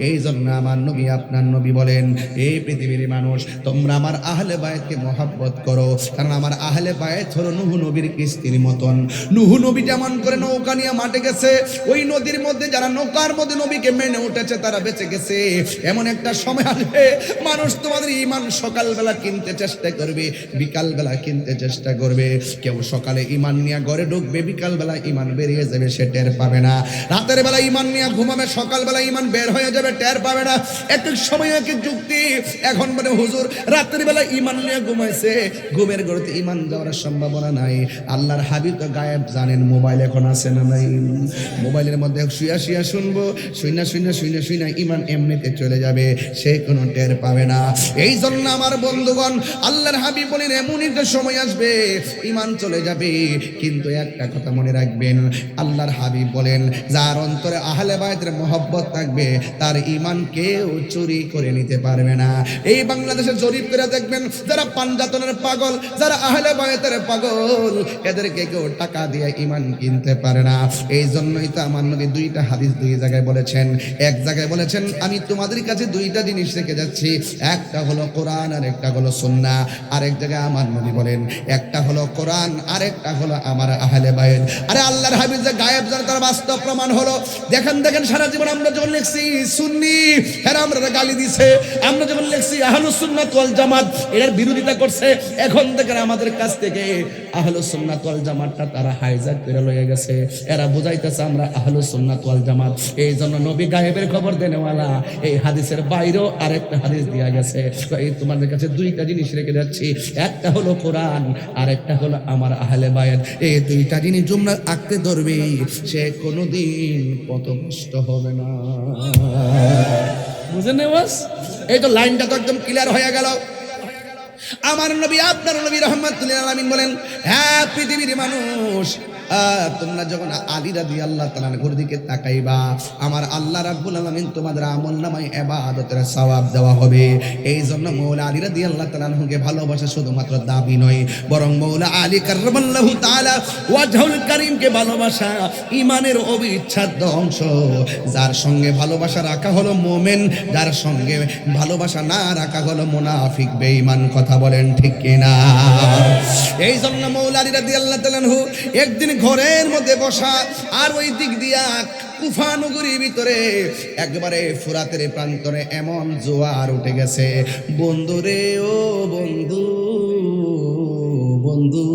এই জন্য আমার নবী আপনার নবী বলেন, এই পৃথিবীর মানুষ তোমরা আমার আহলে বায়তকে মহব্বত করো, কারণ আমার আহলে বায়ত হলো নূহ নবীর কিস্তির মতন। নূহ নবী যেমন করে নৌকা নিয়ে মাঠে গেছে, ওই নদীর মধ্যে যারা নৌকার মধ্যে নবীকে মেনে উঠেছে তারা বেঁচে গেছে। এমন একটা সময় আসবে মানুষ তোমাদের ঈমান সকালবেলা কিনতে চেষ্টা করবে, বিকালবেলা কিনতে চেষ্টা করবে। কেউ সকালে ঈমান নিয়ে ঘরে ঢুকবে, বিকালবেলা ঈমান বেরিয়ে যাবে, সে টের পাবে না। রাতের বেলা ঈমান নিয়ে ঘুমাবে, সকালবেলা ঈমান বের হয়ে যাবে, টের পাবে না। এক এক সময় এক এক যুক্তি। এখন মানে হুজুর রাতের বেলা ঈমান নিয়ে ঘুমাইছে, ঘুমের ঘরেতে ঈমান যাওয়ার সম্ভাবনা নাই। আল্লাহর হাবিব তো গায়েব জানেন, মোবাইল এখন আছে না নাই? মোবাইলের মধ্যে শুয়া শুয়া শুনবো, শুইনা ঈমান এমনিতে চলে যাবে, সে কোনো টের পাবে না। এই জন্য আমার বন্ধুগণ, আল্লাহর হাবিব বলেন এমনই একটা সময় আসবে ঈমান চলে যাবে, কিন্তু একটা কথা মনে রাখবেন, আল্লাহর হাবিব বলেন যার অন্তরে আহলে বায়তের মহব্বত থাকবে তার ঈমান কেউ চুরি করে নিতে পারবে না। এই বাংলাদেশে জরিপ করে দেখবেন, যারা পাঞ্জাতনের পাগল, যারা আহলে বায়তের পাগল, এদেরকে কেউ টাকা দিয়ে ঈমান কিনতে পারে না। এই জন্যই তো আমার নবী দুইটা হাদিস দুই জায়গায় বলেছেন। এক জায়গায় বলেছেন আমি তোমাদের কাছে দুইটা জিনিস রেখে যাচ্ছি, একটা হলো কোরআন আর একটা হলো সুন্নাহ। আরেক জায়গায় আমার নবী বলেন একটা হলো কোরআন আর একটা হলো আমার আহলে বায়ত। আরে আল্লাহর হাবিব যে গায়েব জানে তার বাস্তব প্রমাণ হলো। দেখেন সারা জীবন আমরা যখন লিখছি সুন্নি, এরা আমরা গালি দিছে। আমরা যখন লিখছি আহলুস সুন্নাত ওয়াল জামাত, এর বিরোধিতা করছে। এখন দেখেন আমাদের কাছ থেকে আহলুস সুন্নাত ওয়াল জামাতটা তারা হাইজ্যাক করে লয়ে গেছে। এরা বুঝাইতেছে আমরা আহলুস সুন্নাত ওয়াল জামাত। এই জন্য নবী গায়েবের খবর দেনেওয়ালা, এই হাদিসের বাইরেও আরেকটা হাদিস দেয়া গেছে। এই তোমাদের কাছে দুইটা জিনিস রেখে যাচ্ছি, একটা হলো কোরআন আর একটা হলো আমার আহলে বায়ত। এই দুইটা জিনিস তোমরা আঁকতে ধরবে, সে কোনোদিন পথভ্রষ্ট হবে না। বুঝেন না বাস? এই তো লাইনটা তো একদম ক্লিয়ার হয়ে গেল। আমার নবী আপনার নবী রাহমাতুল লিল আলামিন বলেন, হ্যাঁ পৃথিবীর মানুষ, তোমরা যখন আলী রাদিয়াল্লাহু তাআলার দিকে তাকাইবা, আমার আল্লাহ রাব্বুল আলামিন তোমাদের আমলনামায় ইবাদতের সওয়াব দেওয়া হবে। এই জন্য মওলা আলী রাদিয়াল্লাহু তাআলাকে ভালোবাসা শুধুমাত্র দাবি নয়, বরং মওলা আলী কাররামাল্লাহু তাআলা ওয়াজহুল কারীমকে ভালোবাসা ঈমানের অবিচ্ছেদ্য অংশ। যার সঙ্গে ভালোবাসা রাখা হলো মুমিন, যার সঙ্গে ভালোবাসা না রাখা হলো মুনাফিক বেঈমান। কথা বলেন ঠিক কিনা? এই জন্য মওলা আলী রাদিয়াল্লাহু তাআলা একদিন ঘরের মধ্যে বসা, আর ওই দিক দিয়া কুফা নগরীর ভিতরে একবারে ফুরাতের প্রান্তরে এমন জোয়ার উঠে গেছে। বন্ধুরে ও বন্ধু, বন্ধু,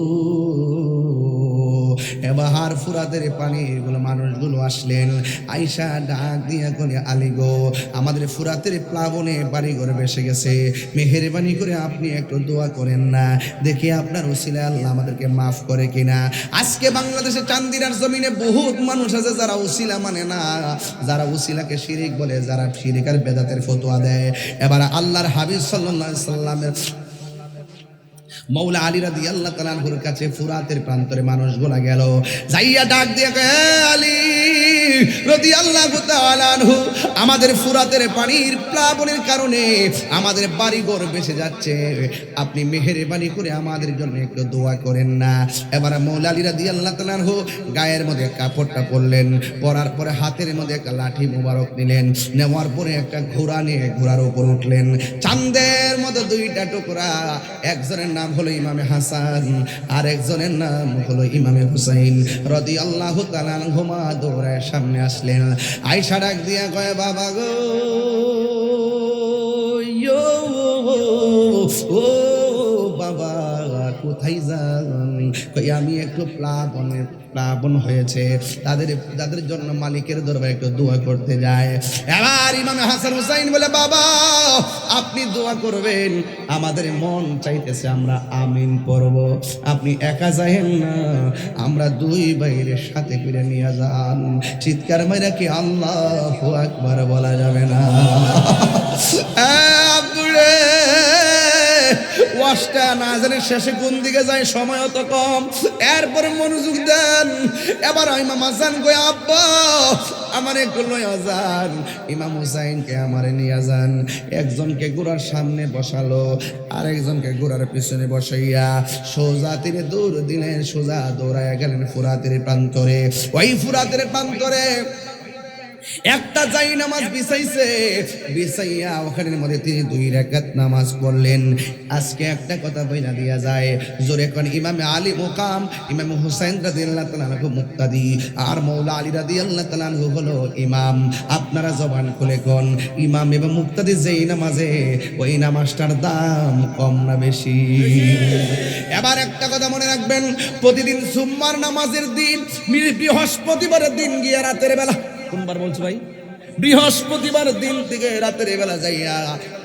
এবার ফুরাতের পানিগুলো মানুষগুলো আসলেন, আইসা ডাক দিয়া করে, আলী গো, আমাদের ফুরাতের প্লাবনে বাড়ি ঘরে বেসে গেছে, মেহেরবানি করে আপনি একটু দোয়া করেন না, দেখি আপনার উসিলায় আল্লাহ আমাদেরকে মাফ করে কিনা। আজকে বাংলাদেশে চান্দিনার জমিনে বহুত মানুষ আছে যারা উসিলা মানে না, যারা উসিলাকে শিরিক বলে, যারা শিরিক আর বেদাতের ফতোয়া দেয়। এবার আল্লাহর হাবিব সাল্লাল্লাহু আলাইহি সাল্লামের মওলা আলী রাদিয়াল্লাহু তাআলা আনহুর কাছে ফুরাতের প্রান্তরে মানুষগুলা গেল, যাইয়া ডাক দিয়ে কয়, আলী রাদিয়াল্লাহু তাআলা আনহু, আমাদের ফুরাতের পানির প্লাবনের কারণে আমাদের বাড়িঘর ভেসে যাচ্ছে, আপনি মেহেরবানি করে আমাদের জন্য একটু দোয়া করেন না। এবার মওলা আলী রাদিয়াল্লাহু তাআলা আনহু গায়ের মধ্যে কাপড়টা পরলেন, পরার পরে হাতের মধ্যে একটা লাঠি মুবারক নিলেন, নেওয়ার পরে একটা ঘোড়া নিয়ে ঘোড়ার উপর উঠলেন। চাঁদের মতো দুইটা টুকরা, একজনের নাম হলো ইমামে হাসান, আর একজনের নাম হলো ইমামে হুসাইন রাদিয়াল্লাহু তাআলা আনহুমা দৌড়ায় সামনে আসলেন। আয়েশা ডাক দিয়া কয়, বাবা গো, ও বাবা কোথায় যান? কই আমি একটু প্লাবন হয়েছে, তাদের জন্য মালিকের দরবারে একটু দোয়া করতে যায়। এবার ইমামে হাসান হুসাইন বলে, বাবা আপনি দোয়া করবেন, আমাদের মন চাইতেছে আমরা আমিন পড়ব, আপনি একা যাইেন না, আমরা দুই ভাইয়ের সাথে করে নিয়ে যান। চিৎকার মাইরা কি আল্লাহু আকবার বলা যাবে না? ওয়াজটা না জানি শেষে কোন দিকে যায়, সময় তো কম, এরপরে মনোযোগ দেন। এবার ইমাম হাসান কই, আব্বা আমার একটু লয়া যান, ইমাম হুসাইনকে আমারে নিয়ে যান। একজনকে ঘোড়ার সামনে বসালো, আর একজনকে ঘোড়ার পিছনে বসাইয়া সোজা তিনি দৌড় দিলেন, সোজা দৌড়াইয়া গেলেন ফুরাতের প্রান্তরে। ওই ফুরাতের প্রান্তরে একটা যাই নামাজ বিছাইয়া ওখানের মধ্যে তিনি 2 রাকাত নামাজ পড়লেন। আজকে একটা কথা বইলা দিয়া যায়, জোরে কোন ইমামে আলী মুকাম, ইমাম হুসাইন রাদিয়াল্লাহু তাআলা আনহু মুক্তাদি, আর মওলা আলী রাদিয়াল্লাহু তাআলা আনহু হলো ইমাম। আপনারা জবান খুলে কোন, ইমাম এবং মুক্তাদি যেই নামাজে, ওই নামাজটার দাম কম না বেশি? এবার একটা কথা মনে রাখবেন, প্রতিদিন জুম্মার নামাজের দিন, বৃহস্পতিবারের দিন গিয়া রাতের বেলা, কোনবার বলছো ভাই, বৃহস্পতিবার দিন থেকে রাতের বেলা যাইয়া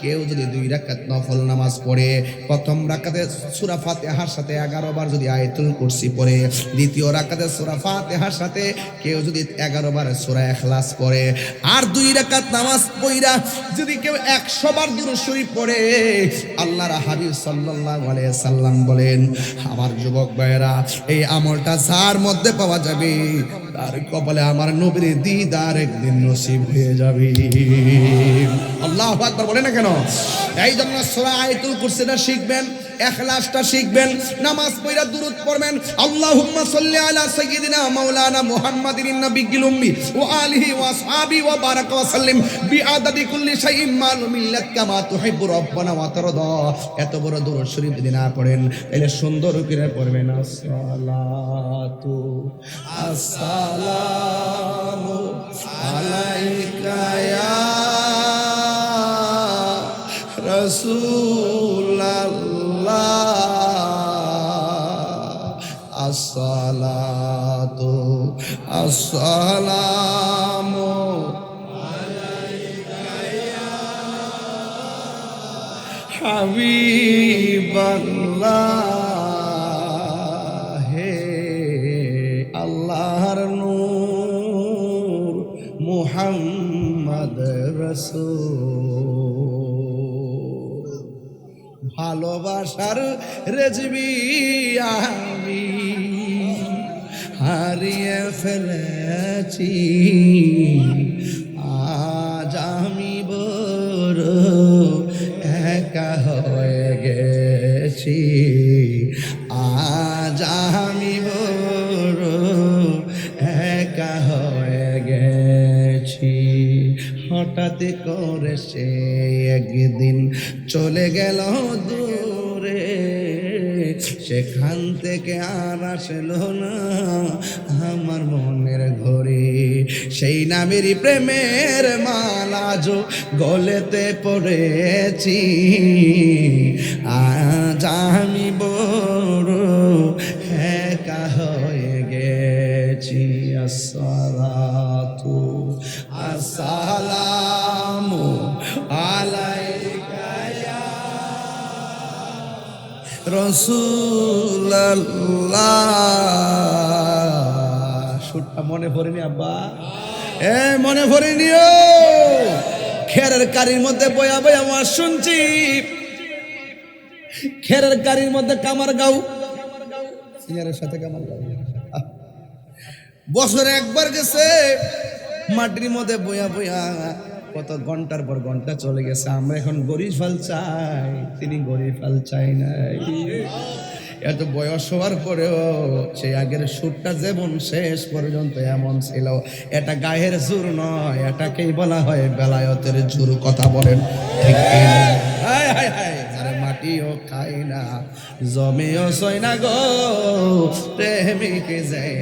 কেউ যদি 2 রাকাত নফল নামাজ পড়ে, প্রথম রাকাতে সূরা ফাতিহার সাথে 11 বার যদি আয়াতুল কুরসি পড়ে, দ্বিতীয় রাকাতে সূরা ফাতিহার সাথে কেউ যদি 11 বার সূরা ইখলাস পড়ে, আর 2 রাকাত নামাজ পড়া যদি কেউ 100 বার দুরূদ শরীফ পড়ে, আল্লাহর হাবিব সাল্লাল্লাহু আলাইহি সাল্লাম বলেন, আমার যুবক ভাইরা, এই আমলটা যার মধ্যে পাওয়া যাবে, তার কপালে আমার নবীর দিদার একদিন নসিব হয়ে যাবে। আল্লাহু আকবার বলে না কেন? এই জন্য সূরা আয়াতুল কুরসিটা শিখবেন, ইখলাসটা শিখবেন, নামাজ পড়া দুরূদ পড়বেন, আল্লাহুম্মা সাল্লি আলা সাইয়্যিদিনা মাওলানা মুহাম্মাদিন নাবিয়্যিল উম্মি ওয়া আলিহি ওয়া আসহাবি ওয়া বারাকা ওয়া সাল্লিম বিআদাদি কুল্লি শাইইন মালুমিন লাক কামা তুহিব্বু রাব্বানা ওয়া তারদা। এত বড় দুরূদ শরীফ যদি না পড়েন, তাহলে সুন্দর করে পড়বেন, আসসালাতু আসসালামু আলাইকা ইয়া রাসূলুল্লাহ, আসসালাতু আসসালামু আলাইকা ইয়া হাবিবাল্লাহ। হে আল্লাহর নূর মুহাম্মদ রাসূল, ভালোবাসার রেজবি আমি হারিয়ে ফেলেছি, আজ আমি বড় একা হয়ে গেছি, আজ আমি বড় একা হয়ে গেছি। হঠাৎ করে সে একদিন চলে গেল দূরে, সেখান থেকে আর আসলো না আমার মনের ঘরে। সেই নামেরই প্রেমের মালা যো গলেতে পড়েছি, আজ আমি বড় একা হয়ে গেছি। আসসালাতু আসসালামু আলাইকা ইয়া রাসূলুল্লাহ। সুরটা মনে পড়েনি আব্বা? মনে পড়েনিও? খেরের কারির মধ্যে বয়া বয়া আমার শুনছি, খেরের কারির মধ্যে কামার গাও, সিঙ্গারের সাথে কামার গাও। বছরে একবার গেছে, মাটির মধ্যে বয়া বয়া কত ঘন্টার পর ঘন্টা চলে গেছে। আমরা এখন গরিব ফাল চাই, তিনি গরিব ফাল চাই নাই। এত বয়স হওয়ার পরেও সেই আগের সুরটা যেমন শেষ পর্যন্ত এমন ছিল। এটা গায়ের জোর নয়, এটাকেই বলা হয় বেলায়তের জোর। কথা বলেন ঠিক কিনা? হায় হায় হায়, আরে মাটিও খাই না, জমিও সয় না গো, প্রেমিকে যাই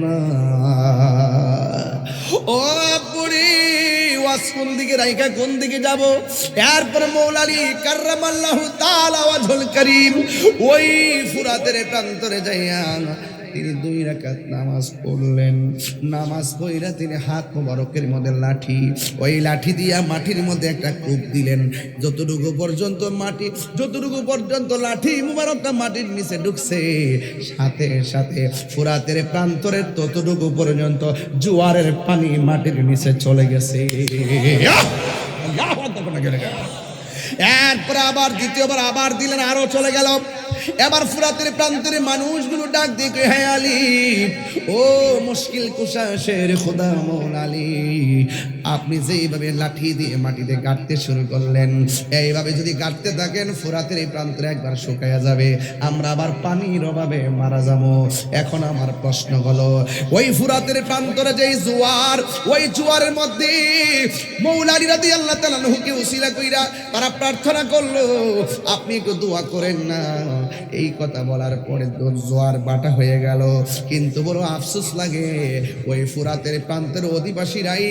না। ও বুড়ি ওয়াজ কোন দিকে রাইখা কোন দিকে যাব? এরপর মৌলা আলী কাররামাল্লাহু তাআলা ওয়াজহুল কারীম ওই ফুরাতের প্রান্তরে যাইয়া তিনি 2 রাকাত নামাজ পড়লেন। নামাজ পড়া তিনি হাত মোবারকের মধ্যে লাঠি, ওই লাঠি দিয়া মাটির মধ্যে একটা কূপ দিলেন। যতটুকু পর্যন্ত মাটি, যতটুকু পর্যন্ত লাঠি মোবারকটা মাটির নিচে ঢুকছে, সাথে সাথে ফুরাতের প্রান্তরের ততটুকু পর্যন্ত জোয়ারের পানি মাটির নিচে চলে গেছে। এরপরে আবার দ্বিতীয়বার আবার দিলেন, আরো চলে গেল। এবার ফুরাতের প্রান্তের মানুষগুলো ডাক দিয়ে, হ্যাঁ আলী, ও মুশকিল কুশা শের খোদা মৌলা আলী, আপনি যেইভাবে লাঠি দিয়ে মাটিতে গাঁটতে শুরু করলেন, এইভাবে যদি গাঁটতে থাকেন ফুরাতের এই প্রান্তরে একবার শুকায়া যাবে, আমরা আবার পানির অভাবে মারা যাবো। এখন আমার প্রশ্ন হলো, ওই ফুরাতের প্রান্তরে যেই জোয়ার, ওই জোয়ারের মধ্যে মৌলা আলী রাদিয়াল্লাহু তাআলা আনহুকে উসিলা কইরা তারা প্রার্থনা করলো, আপনি একটু দোয়া করেন না। এই কথা বলার পরে জোয়ার বাটা হয়ে গেল। কিন্তু বড় আফসোস লাগে, ওই ফুরাতের প্রান্তের অধিবাসীরাই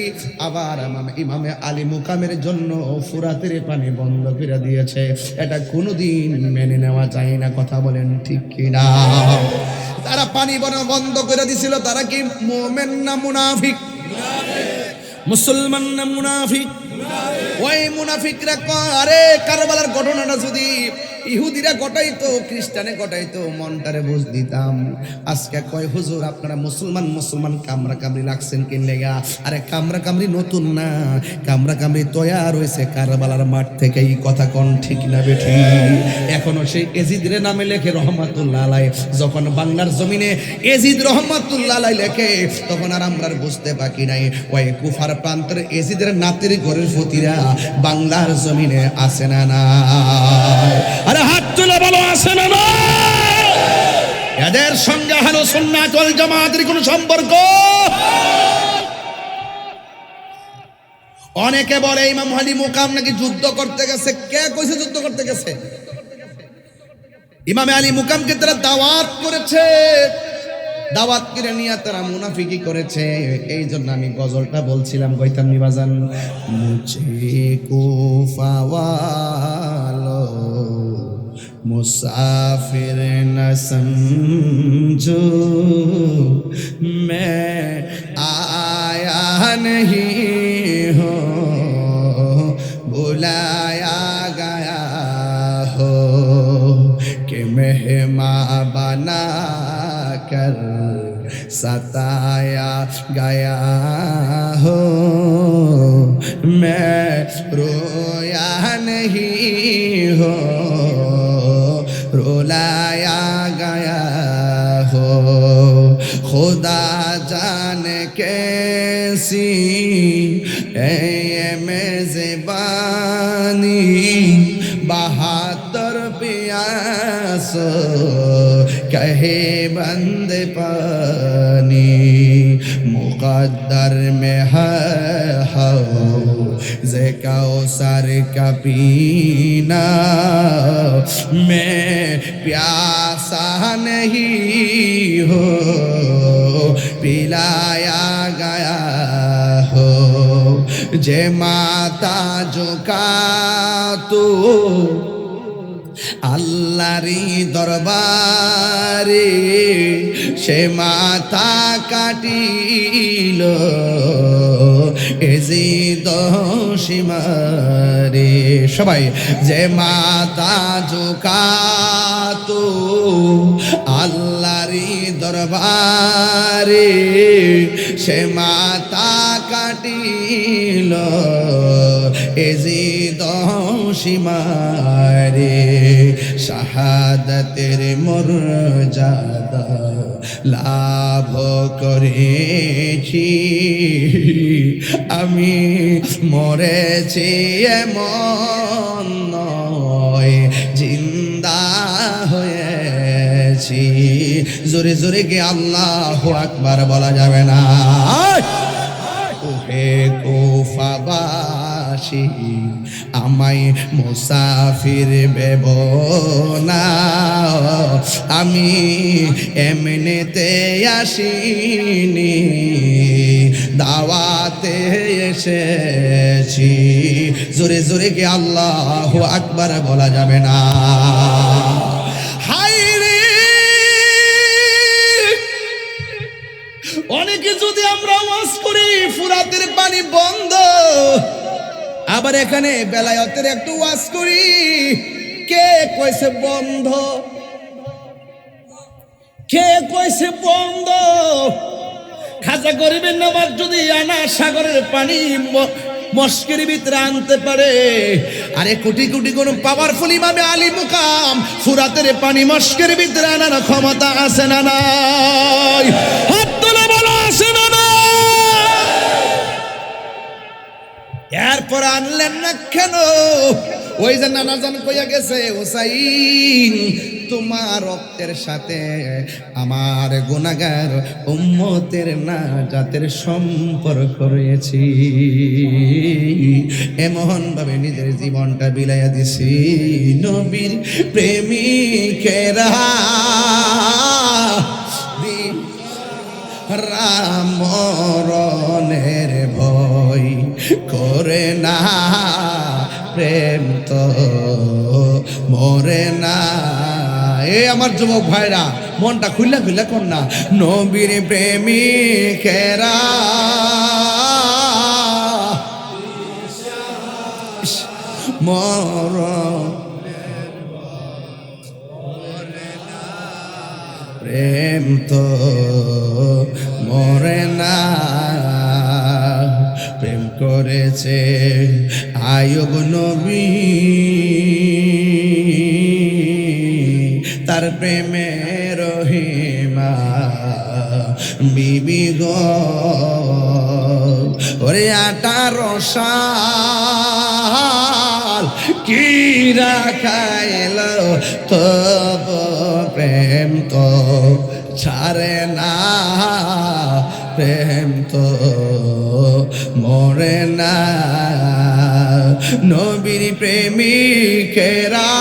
আবার ইমামে আলী মুকামের জন্য ফুরাতের পানি বন্ধ করে দিয়েছে। এটা কোনোদিন মেনে নেওয়া যায় না। কথা বলেন ঠিক কিনা? তারা পানি বন্ধ করে দিছিল। তারা কি মুমিন না মুনাফিক? মুসলমান না মুনাফিক? ওই মুনাফিকরা আরে কারবালার ঘটনাটা যদি ইহুদিরা ঘটাইতো, খ্রিস্টানে ঘটাইতো, মনটারে বুঝ দিতাম। আজকে কয় হুজুর আপনারা মুসলমান মুসলমান কামরা কামড়ি লাগছেন কিন লেগা? আরে কামরা কামড়ি নতুন না, কামরা কামড়ি তৈয়ার হয়েছে কারবালার মাঠ থেকে। এই কথা কোন ঠিক না বেঠি? এখনো সেই এজিদের নামে লেখে রহমাতুল্লাহ আলাই। যখন বাংলার জমিনে এজিদ রহমাতুল্লাহ আলাই লেখে, তখন আর আমরা বুঝতে বাকি নাই ওই কুফার প্রান্তের এজিদের নাতির ঘরের ফতিরা বাংলার জমিনে আছে না না? আরে হাত তুলে বলো, আছে না না? এদের সঙ্গে আহলে সুন্নাত ওয়াল জামাতের কোনো সম্পর্ক? অনেকে বলে ইমাম আলী মুকাম নাকি যুদ্ধ করতে গেছে। কে কইছে যুদ্ধ করতে গেছে? ইমাম আলী মুকামকে তারা দাওয়াত করেছে, দাওয়াত করে নিয়ে তারা মুনাফিকি করেছে। এই জন্য আমি গজলটা বলছিলাম, কইতাম নি বাজান, মুঝে কুফা ওয়ালো मुसाफिर न समझो, मैं आया नहीं हो, बुलाया गया हो, कि मेहमान बना कर सताया गया हो, मैं रोया नहीं हो, खुदा जाने कैसी है ये मेज़बानी 72 प्यास कहे बंदे पानी मुक़द्दर में है हौज़े कौसर का पीना मैं प्यासा नहीं हो पिलाया गया हो जे माता झुका तू আল্লাহরি দরবারে সে মাথা কাটিল এজি দোষিমারে সবাই যে মাথা ঝুকাতো আল্লাহরি দরবারে সে মাথা কাটিল এজি দোষিমারে শাহাদাতের মর্যাদা লাভ করেছি আমি মরেছি এমন নয় জিন্দা হয়েছি জোরে জোরে কে আল্লাহু আকবার বলা যাবে না ওহে কুফাবাসী আমায় মুসাফির ভেব না আমি এমনিতে আসিনি দাওয়াতে এসেছি জোরে জোরে কি আল্লাহু আকবার বলা যাবে না অনেকে যদি আমরা ওয়াজ করি ফুরাতের পানি বন্ধ আবার এখানে বেলায়েতের একটু ওয়াজ করি কে কইছে বন্ধ কে কইছে বন্ধ খাজা গরিবের নামাজ যদি আনা সাগরের পানি মস্কের ভিতরে আনতে পারে আরে কোটি কোটি কোন পাওয়ারফুল ইমামে আলী মুকাম ফুরাতের পানি মস্কের ভিতরে আনার ক্ষমতা আছে না নাই হাত তুলে বলা আছে না না এরপর আনলেন না কেন ওই যে নানাজান কইয়া গেছে হুসাইন তোমার রক্তের সাথে আমার গুনাহগার উম্মতের নাজাতের সম্পর্ক রয়েছে এমন ভাবে নিজের জীবনটা বিলাইয়া দিছি নবীর প্রেমিকেরা মরণের ভয় করে না প্রেম তো মরে না এ আমার যুবক ভাইরা মনটা খুললা খুললা কর না নবীর প্রেমিকেরা মরণ প্রেম তো মরে না প্রেম করেছে আয়ুব নবী তার প্রেমে রহিমা বিবি গো ওরে 18 সাল কি রাখাইল তব প্রেম তো ছাড়ে না প্রেম তো মরে না নবীর প্রেমিকেরা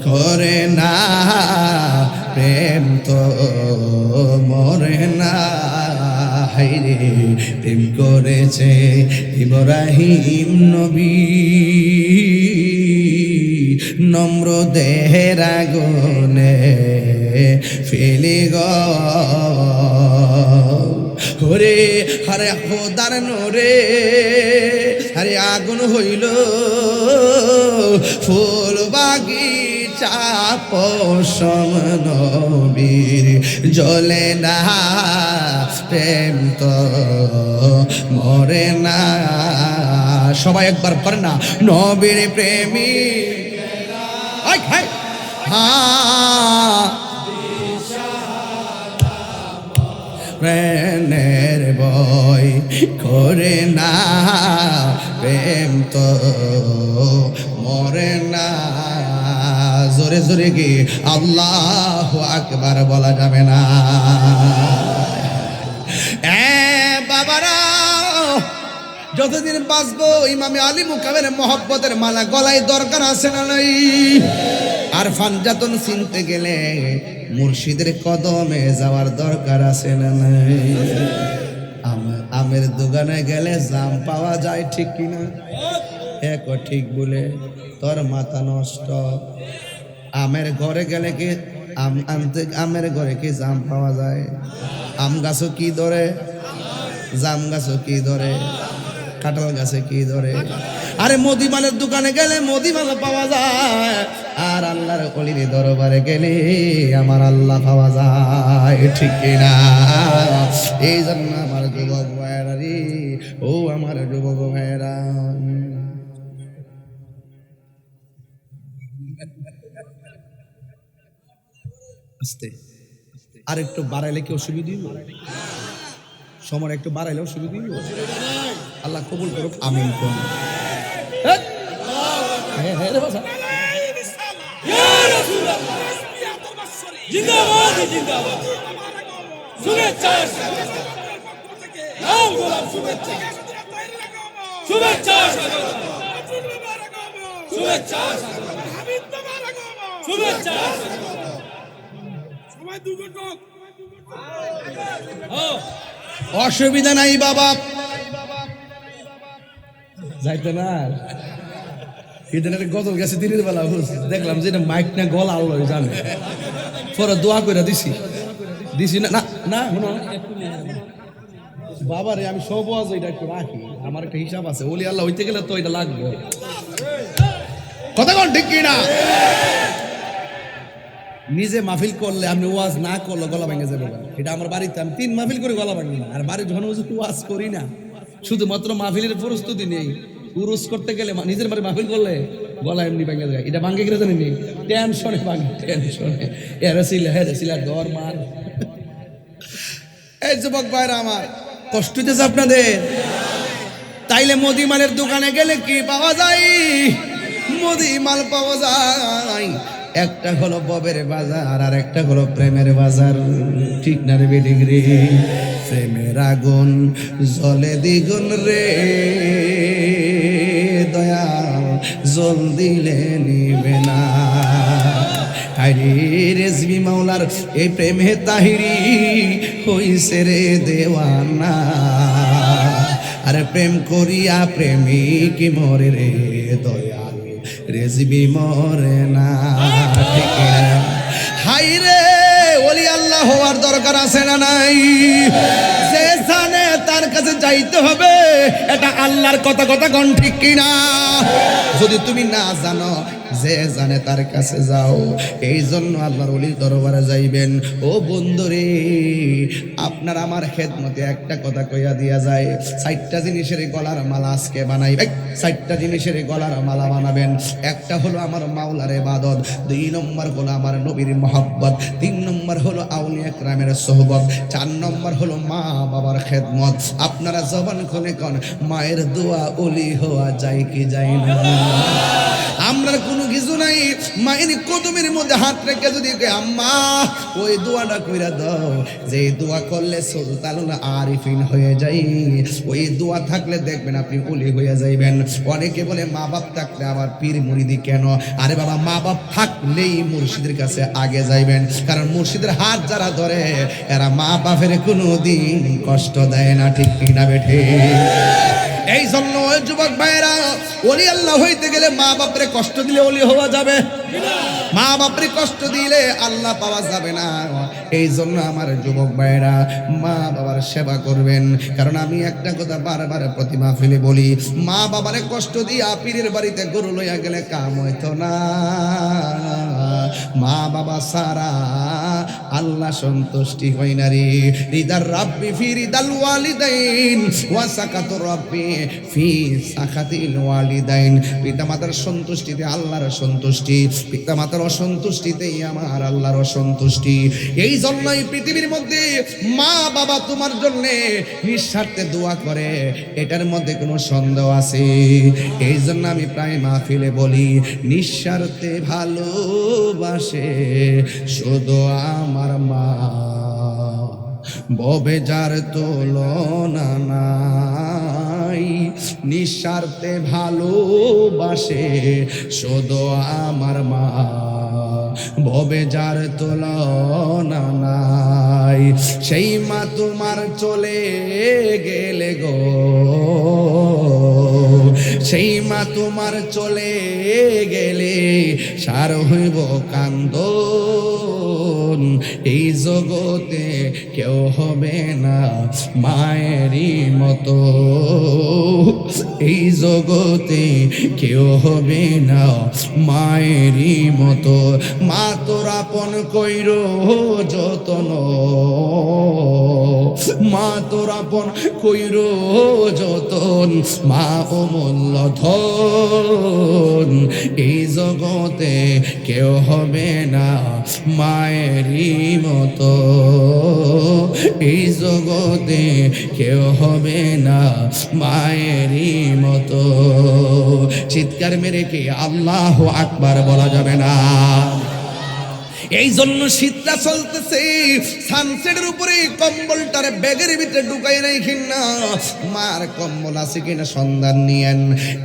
করে না প্রেম তো মরে না হাইরে প্রেম করেছে ইব্রাহিম নবী নম্র দেহের আগুনে ফেলে গো ওরে হরে খোদার নোরে হরে আগুন হইল ফুল বাগিচা পশম নবীর জ্বলে না, প্রেম তো মরে না। সবাই একবার পড়ে না, নবীর প্রেমী প্রেমের বই করে না, প্রেম তো মরে না। জোরে জোরে কি আল্লাহু আকবার বলা যাবে না? বাবারা, যতদিন বাঁচবো ইমামে আলী মুকামের মহব্বতের মালা গলায় দরকার আছে না নাই? আর ফানজাতন চিনতে গেলে মুর্শিদের কদমে যাওয়ার দরকার আছে না নাই? আমের দোকানে গেলে জাম পাওয়া যায়, ঠিক কিনা? এক ঠিক বলে তোর মাথা নষ্ট। আমের ঘরে গেলে কি আমের ঘরে কি জাম পাওয়া যায়? আম গাছও কি ধরে, জাম গাছও কি ধরে, কাঁঠাল গাছে কি ধরে? আরে মুদিমালের দোকানে গেলে মুদিমাল পাওয়া যায়, আর আল্লাহর অলির দরবারে গেলে আমার আল্লাহ পাওয়া যায়, ঠিক কিনা? এই জন্য আমার যুবক ভাইরা রে, ও আমার যুবক ভাইরা, আস্তে আর একটু বাড়াইলে কি অসুবিধা হইব? সময় একটু বাড়াইলে অসুবিধা হইব? আল্লাহ কবুল করুক, আমিন করুন। অসুবিধা নাই বাবা, যাইতে না। গজল গেছে দিনের বেলা, দেখলাম যে মাইক না গলা আল্লাহ জানে, পরে দোয়া করে দিছি না না না বাবা রে, আমি সব আজ এটা একটু রাখি, আমার একটা হিসাব আছে। ওলি আল্লাহ হইতে গেলে তো এটা লাগবে, কথা কোন ঠিক কিনা? নিজে মাহফিল করলে, আপনি ওয়াজ না করলে গলা ভেঙে যাবে। এটা আমার বাড়িতে আমি 3 মাহফিল করে গলা ভাঙি না, আর বাড়ি যখন ওয়াজ করি না, শুধুমাত্র মাহফিলের প্রস্তুতি নেই, উরুস করতে গেলে নিজের বাড়ি মাহফিল করলে গলা এমনি ভেঙে যায়। এটা ভাঙে গেলে জানি নেই, টেনশনে ভাঙে, টেনশনে হেরেছিলা ডর মার। এই যুবক ভাইরা আমার, কষ্ট হইতেছে আপনাদের? তাইলে মুদিমালের দোকানে গেলে কি পাওয়া যায়? মুদিমাল পাওয়া যায়, একটা হলো ববের বাজার আর একটা হলো প্রেমের বাজার, ঠিক না রে বেডিং রে? প্রেমের আগুন জ্বলে দ্বিগুণ রে, দয়া জল দিলে নিবে না। হাইরে রেজবি মাওলার এই প্রেমে তাহিরি হইছে রে দেওয়ানা, আরে প্রেম করিয়া প্রেমিক মরে রে, দয়াল রেজবি মরে না, ঠিক না? হাইরে ওলি আল্লাহ হওয়ার দরকার আছে না নাই? যে জানে তার কাছে যাইতে হবে, এটা আল্লাহর কথা, কথা কোন ঠিক কিনা? যদি তুমি না জানো, যে জানে তার কাছে যাও। এই জন্য আল্লাহর ওলির দরবারে যাইবেন। ও বন্ধুরে, আপনার আমার খেদমতে একটা কথা কইয়া দিয়া যায়, 4টা জিনিসের গলার মালা আজকে বানাইবেন। 4টা জিনিসের গলার মালা বানাবেন। একটা হলো আমার মাওলার ইবাদত, 2 নম্বর হলো আমার নবীর মহব্বত, 3 নম্বর হলো আউলিয়া কেরামের সোহবত, 4 নম্বর হলো মা বাবার খেদমত। আপনারা জবান খুলে কোন মায়ের দোয়া ওলি হওয়া যায় কি যায় না? আমরা কোনো কিছু নাই, মায়ের কদমের মধ্যে হাত রেখে যদি আম্মা ওই দোয়াটা কইরা দাও, যে দোয়া করলে সুলতানুল আরিফিন হয়ে যায়, ওই দোয়া থাকলে দেখবেন আপনি ওলি হয়ে যাইবেন। অনেকে বলে মা বাপ থাকলে আবার পীর মুরিদি কেন? আরে বাবা, মা বাপ থাকলেই মুর্শিদের কাছে আগে যাইবেন, কারণ মুর্শিদের হাত যারা ধরে এরা মা বাপের কোনো দিন কষ্ট দেয় না, ঠিক কিনা বেঠে? এই জন্য ওই যুবক ভাইরা, ওলি আল্লাহ হইতে গেলে মা বাপরে কষ্ট দিলে ওলি হওয়া যাবে? মা বাপরে কষ্ট দিলে আল্লাহ পাওয়া যাবে না। এই জন্য আমার যুবক ভাইরা মা বাবার সেবা করবেন। কারণ আমি একটা কথা বারবার প্রতি মাহফিলে বলি, মা বাবারে কষ্ট দিয়া পীরের বাড়িতে গরু লইয়া গেলে কাম হইতো না। মা বাবা সারা আল্লাহ সন্তুষ্টি হয় না রে। রিদার রাব্বি ফি রিদাল ওয়ালিদাইন ওয়া সাকাতুর রাব্বি ফি সাকাতিল ওয়ালিদাইন। পিতামাতার সন্তুষ্টিতে আল্লাহর সন্তুষ্টি, পিতামাতার অসন্তুষ্টিতেই আমার আল্লাহর অসন্তুষ্টি। এই জন্যই পৃথিবীর মধ্যে মা বাবা তোমার জন্য নিঃস্বার্থে দোয়া করে, এটার মধ্যে কোনো সন্দেহ আছে? এই জন্য আমি প্রায় মাহফিলে বলি, নিঃস্বার্থে ভালোবাসে শুধু আমার মা, ববে যার তুলনা নাই। নিঃস্বার্থে ভালোবাসে শুধু আমার মা, ববে যার তুলনা নাই। সেই মা তোমার চলে গেলে গো, সেই মা তোমার চলে গেলে সার হইব কান্দন। এই জগতে কেউ হবে না মায়েরই মতো, এই জগতে কেউ হবে না মায়েরই মতো। মা তোর আপন কইর যতন, মা তোর আপন কইর যতন, মা অমূল্য ধন। এই জগতে কেউ হবে না মায়েরই মতো, এই জগতে কেউ হবে না মায়েরই মতো। চিৎকার মেরে কি আল্লাহু আকবার বলা যাবে না? এই জন্য শীতটা চলতেছে, সানসেটের উপরে কম্বলটারে ব্যাগের ভিতরে ঢুকাই রাখেন না। মার কম্বল আছে কিনা সন্ধান নিয়েন।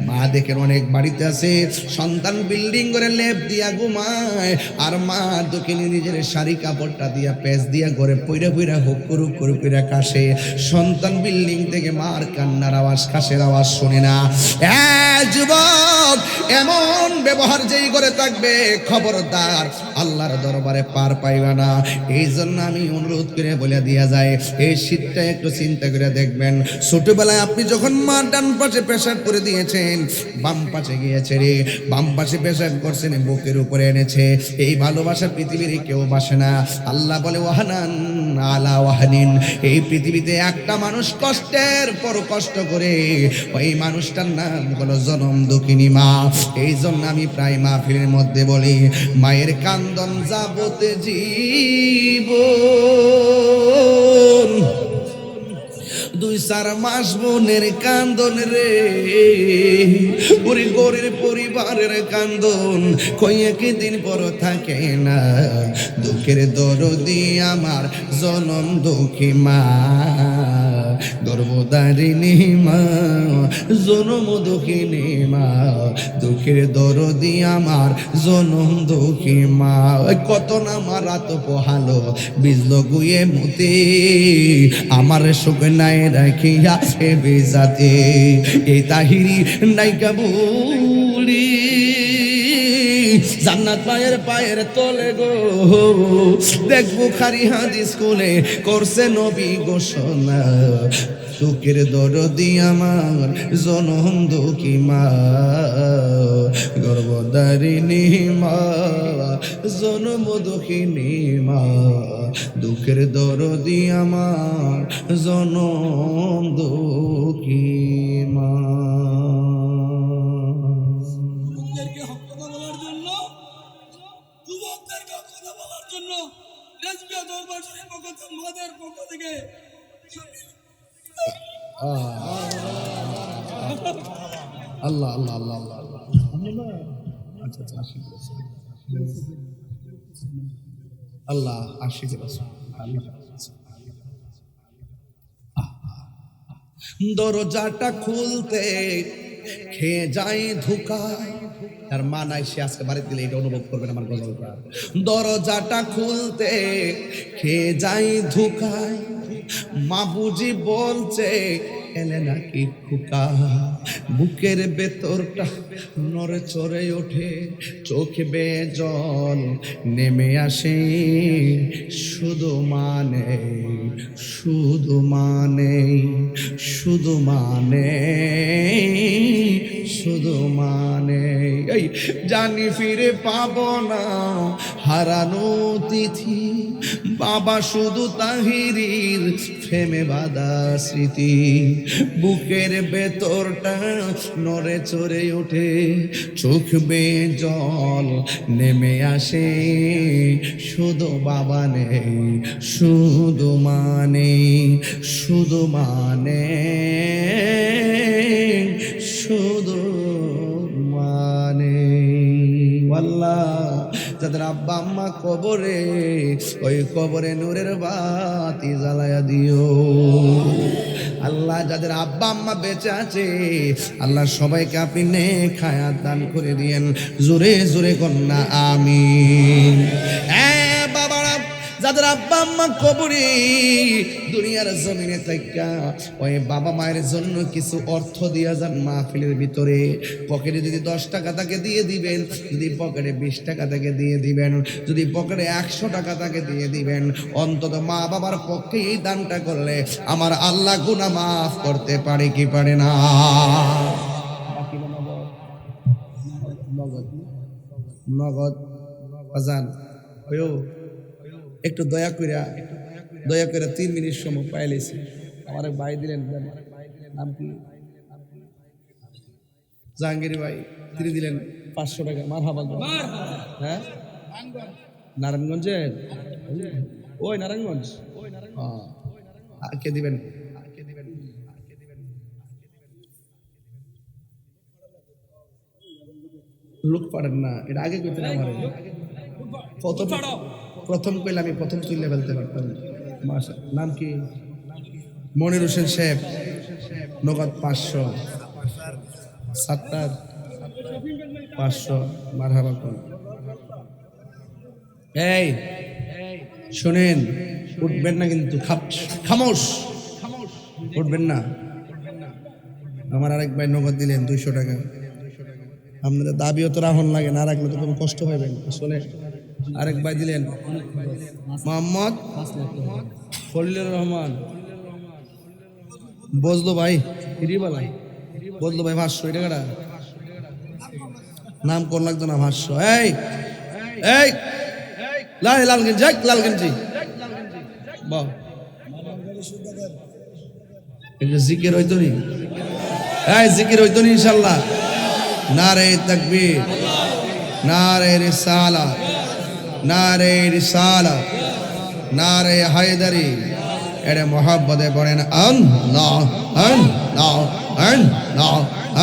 মা দেখেন অনেক বাড়িতে আছে সন্তান বিল্ডিং করে লেপ দিয়া ঘুমায়, আর মা দোকানে নিজের শাড়ি কাপড়টা দিয়া পেঁচ দিয়া ঘরে পইরা পইরা হুকুর হুকুর পইরা কাশে। সন্তান বিল্ডিং থেকে মার কান্নার আওয়াজ, কাশের আওয়াজ শুনে না। যুবক, এমন ব্যবহার যেই করে থাকবে খবরদার আল্লাহর দরবারে পার পাইবা না। এই জন্য আমি অনুরোধ করে বলে দিয়া যায়, এই শীতটা একটু চিন্তা করে দেখবেন। ছোটবেলায় আপনি যখন মা ডান পাশে পেশাব করে দিয়েছেন, বাম পাশে গিয়েছে রে, বাম পাশে পেশাব করছেন, বুকের উপরে এনেছে। এই ভালোবাসা পৃথিবীর কেউ বাসে না। আল্লাহ বলে ওয়াহানান আলা ওয়াহানিন। এই পৃথিবীতে একটা মানুষ কষ্টের পর কষ্ট করে, ওই মানুষটার নাম হলো জনম দুঃখিনী মা। এই জন্য আমি প্রায় মাহফিলের মধ্যে বলি, মায়ের কান্দন যাবতে জীবন, 2-4 মাস বোনের কান্দন রে, ওরে গরিব পরিবারের কান্দন কয়েক দিন পর থাকে না। দুঃখের দরদি আমার জনম দুঃখী মা, গর্ভধারিণী মা, জনম দুঃখিনী মা, দুঃখের দরদি আমার জনম দুঃখী মা। কত না মারা তো পোহালো বিজল গুয়ে মুতে, আমার সুখ নাই রাখিয়া এ বেজাতে। এই তাহিরি নাইকা বুড়ি জান্নাত মায়ের পায়ের তলে গো। দেখবো খারি হাদিস স্কুলে করছে নবী ঘোষণা, দুঃখের দরদি আমার জনম দুঃখী মা, গর্ভধারিণী মা, জনম দুঃখিনী মা, দুঃখের দরদি আমার জনম দুঃখী মা। যুবকদেরকে হক কথা বলার জন্য, যুবকদেরকে কথা বলার জন্য রেজবিয়া দরবার শরীফ পক্ষ থেকে, মাদের পক্ষ থেকে আল্লাহ আল্লাহ আল্লাহ আল্লাহ আল্লাহ। আচ্ছা আচ্ছা, আশিক আল্লাহ, আশিক দরজাটা খুলতে খেয়ে যায় ধোকায়। তার মা নাই, সে আজকে বাড়িতে গেলে এটা অনুভব করবেন আমার গজলটা। দরজাটা খুলতে খেয়ে যায় ধোকায়, মা বুঝি বলছে এলে নাকি খোকা, বুকের ভেতরটা নড়ে চড়ে ওঠে, চোখে বেয়ে জল নেমে আসে, শুধু মানে শুধু মানে শুধু মানে শুধু মানে এই জানি ফিরে পাবো না হারানো তিথি, বাবা শুধু তাহিরির প্রেমে বাঁধা স্মৃতি, বুকের ভেতরটা নড়ে চড়ে ওঠে, চোখ বেয়ে জল নেমে আসে, শুধু বাবা নেই শুধু মানে শুধু মানে শুধু মানে। আল্লাহ যাদের আব্বা আম্মা কবরে, ওই কবরে নূরের বাতি জ্বালায়া দিও। আল্লাহ যাদের আব্বা আম্মা বেঁচে আছে, আল্লাহ সবাইকে আপনি নেক হায়াত দান করে দিয়েন, জোরে জোরে কন্যা আমিন। বাবারা যাদের আব্বা আম্মা কবরে, দুনিয়ার জমিনে থাইকা ওই বাবা মায়ের জন্য কিছু অর্থ দিয়া যান মাহফিলের ভিতরে, পকেটে যদি 10 টাকা তাকে দিয়ে দিবেন, যদি পকেটে 20 টাকা তাকে দিয়ে দিবেন, যদি পকেটে 100 টাকা তাকে দিয়ে দিবেন, অন্তত মা বাবার পক্ষে এই দানটা করলে আমার আল্লাহ গুনাহ মাফ করতে পারে কি পারে না? নগদ আজান হইও, একটু দয়া করে 3 মিনিট সময় পাইলেছি। আমার এক ভাই দিলেন, নাম কি? জাহাঙ্গীর ভাই, তিনি দিলেন 500 টাকা। মারহাবা। হ্যাঁ, নারায়ণগঞ্জের, ওই নারায়ণগঞ্জ। কে দিবেন? লোক পারেন না, এটা আগে কইতেন আমার। প্রথম কইলে আমি প্রথম তুলে ফেলতে পারতাম। নাম কি? মনির হোসেন সাহেব, নগদ 500। সাত্তার 500। মারহাবা। এই শুনেন, উঠবেন না কিন্তু, খামোশ, উঠবেন না। আমার আরেক ভাই নগদ দিলেন 200 টাকা। আপনাদের দাবিও তো রাখুন লাগে, না রাখলে তো কোনো কষ্ট পাইবেন। শোনে, আরেক ভাই দিলেন মোহাম্মদ খলিলুর রহমান, বজলো ভাই, বজলো ভাই 500 টাকাটা নাম কোন লাগতো না 500। এই লালগঞ্জি বাহ, জিকির হইতো নি? জিকির হইতো নি ইনশাল্লাহ? নারে তাকবীর, নারে রিসালাত, নারে রিসালাত, নারে হায়দারি। এর মোহাব্বতে পড়েন আল্লাহ আল্লাহ আল্লাহ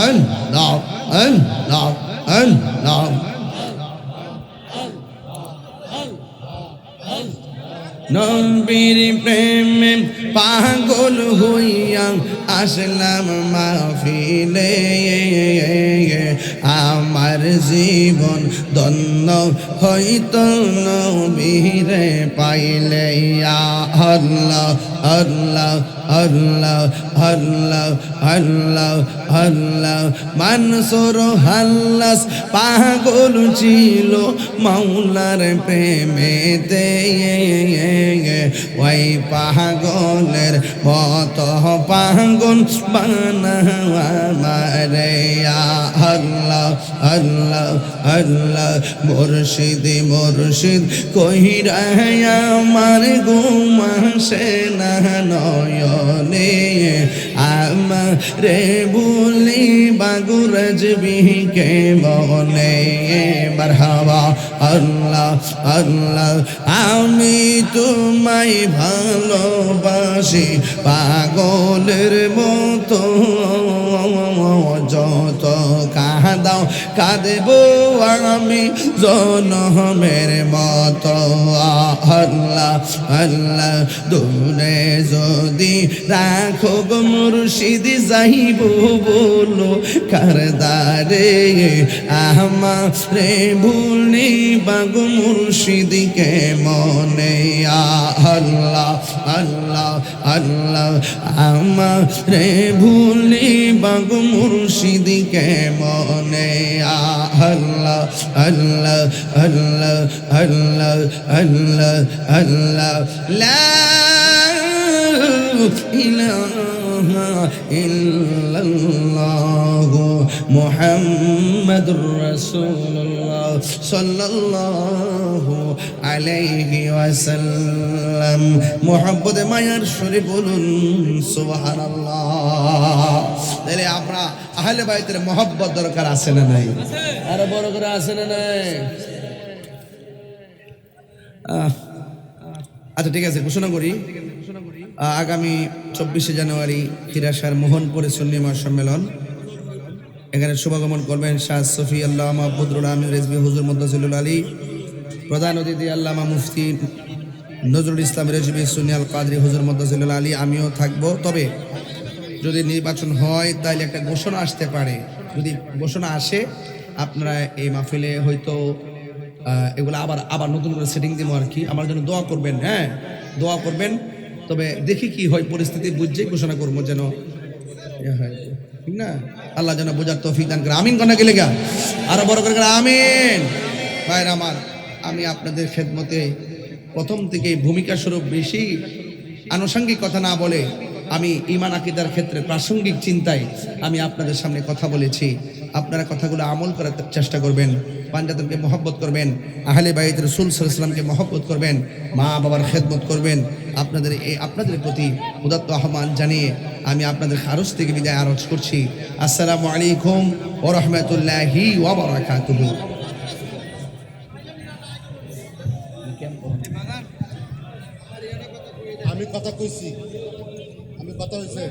আল্লাহ আল্লাহ আল্লাহ। নবীর প্রেমে পাগল হইয়া আসলাম মাহফিলে, আমার জীবন ধন্য হইতো নবীরে পাইলে। আল্লাহ আল্লাহ আল্লাহ আল্লাহ আল্লাহ আল্লাহ। মানসুর হাল্লাস পাগল ছিল মাওলার প্রেমেতে, ওই পাগলের মত পাগল বানাওয়া মারে। আল্লাহ আল্লাহ আল্লাহ। মুর্শিদ মুর্শিদ কহিরা আমার ঘুম আসে না নয়নে, আমারে বলি বাগুরাজ বিকে বলে। মারহাবা। আল্লাহ আল্লাহ। আমি তোমায় ভালোবাসি পাগলের মতো, যত কাহা দাও, কাঁদব আমি জনমের মতো। আল্লাহ আল্লাহ দূরে যদি রাখো গো মুর্শিদ, যাইব বলো কারদারে আমারে ভুলি বাগো মুর্শিদকে মনে। আল্লাহ আল্লাহ আল্লাহ আমারে ভুলি বাগো মুর্শিদকে মনে। আল্লাহ আল্লাহ আল্লাহ আল্লাহ আল্লাহ আল্লাহ লা ইলাহা ইল্লাল্লাহ মুহাম্মাদুর রাসূলুল্লাহ সাল্লাল্লাহু আলাইহি ওয়াসাল্লাম। মুহাব্বতে মায়ার সুরে বলুন সুবহানাল্লাহ। তাহলে আমরা আহলে বাইতের মুহাব্বত দরকার আছে না নাই? আরো বড় করে আছে না নাই? আচ্ছা ঠিক আছে, ঘোষণা করি আগামী 24শে জানুয়ারি হিরাশার মোহনপুরে সুন্নি মহাসম্মেলন। এখানে শুভাগমন করবেন শাহ সফি আল্লামা বদরুল আমিন রেজভী হুজুর মুদ্দাসিলুল আলী, প্রধান অতিথি আল্লামা মুফতি নজরুল ইসলাম রেজভী সুন্নি আল কাদরি হুজুর মুদ্দাসিলুল আলী। আমিও থাকবো। তবে যদি নির্বাচন হয় তাহলে একটা ঘোষণা আসতে পারে। যদি ঘোষণা আসে আপনারা এই মাহফিলে হয়তো এগুলো আবার নতুন করে সেটিং দিব আর কি। আমার জন্য দোয়া করবেন, হ্যাঁ দোয়া করবেন। তবে দেখি কি হয়, পরিস্থিতি বুঝে ঘোষণা করবো যেন হয়, ঠিক না? আল্লাহ যেন বোঝার তৌফিক দান করে। আমিন কন্যা গেলে গা আরো বড় করে আমিন। ভাইরা আমার, আমি আপনাদের খেদমতে প্রথম থেকে ভূমিকা স্বরূপ বেশি আনুষঙ্গিক কথা না বলে আমি ঈমান আকীদার ক্ষেত্রে প্রাসঙ্গিক চিন্তায় আমি আপনাদের সামনে কথা বলেছি। আপনারা কথাগুলো আমল করার চেষ্টা করবেন, পাঞ্জাতনকে মহব্বত করবেন, আহলে বাইত রাসূল সাল্লাল্লাহু আলাইহি ওয়াসাল্লামকে মহব্বত করবেন, মা বাবার খেদমত করবেন। আপনাদের প্রতি উদাত্ত আহ্বান জানিয়ে আমি আপনাদের আরজ থেকে বিদায় আরজ করছি। আসসালামু আলাইকুম ওয়া রাহমাতুল্লাহি ওয়া বারাকাতুহু। আমি কথা কইছি, আমি কথা হয়েছে।